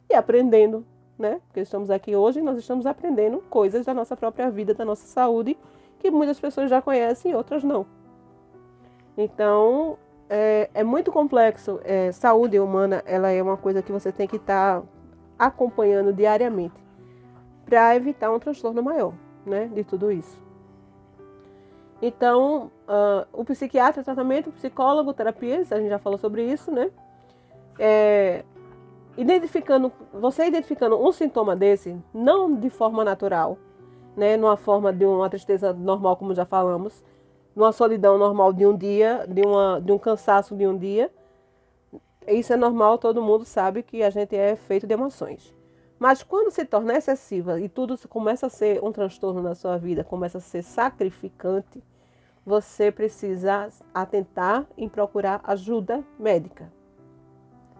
A: e aprendendo, né? Porque estamos aqui hoje e nós estamos aprendendo coisas da nossa própria vida, da nossa saúde, que muitas pessoas já conhecem e outras não. Então, é muito complexo. Saúde humana, ela é uma coisa que você tem que estar acompanhando diariamente para evitar um transtorno maior, né, de tudo isso. Então, o psiquiatra, tratamento, o psicólogo, terapias, a gente já falou sobre isso, né? Você identificando um sintoma desse, não de forma natural, né, numa forma de uma tristeza normal, como já falamos, numa solidão normal de um dia, de um cansaço de um dia. Isso é normal, todo mundo sabe que a gente é feito de emoções. Mas quando se torna excessiva e tudo começa a ser um transtorno na sua vida, começa a ser sacrificante, você precisa atentar em procurar ajuda médica.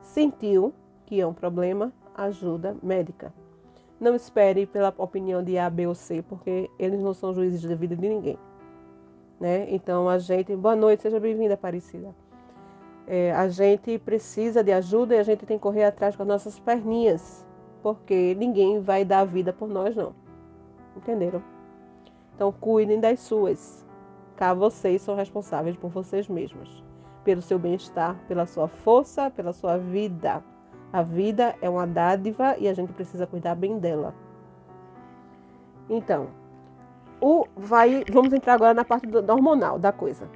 A: Sentiu que é um problema, ajuda médica. Não espere pela opinião de A, B ou C, porque eles não são juízes da vida de ninguém, né? Então, boa noite, seja bem-vinda, Aparecida. A gente precisa de ajuda e a gente tem que correr atrás com as nossas perninhas, porque ninguém vai dar a vida por nós, não. Entenderam? Então, cuidem das suas. Cá vocês são responsáveis por vocês mesmos, pelo seu bem-estar, pela sua força, pela sua vida. A vida é uma dádiva e a gente precisa cuidar bem dela. Então, vamos entrar agora na parte hormonal da coisa.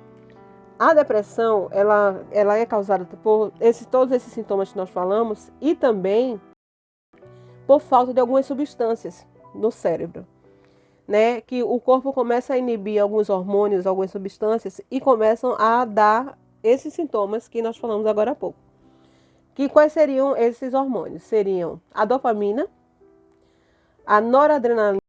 A: A depressão, ela é causada por todos esses sintomas que nós falamos e também por falta de algumas substâncias no cérebro, né? Que o corpo começa a inibir alguns hormônios, algumas substâncias e começam a dar esses sintomas que nós falamos agora há pouco. Que quais seriam esses hormônios? Seriam a dopamina, a noradrenalina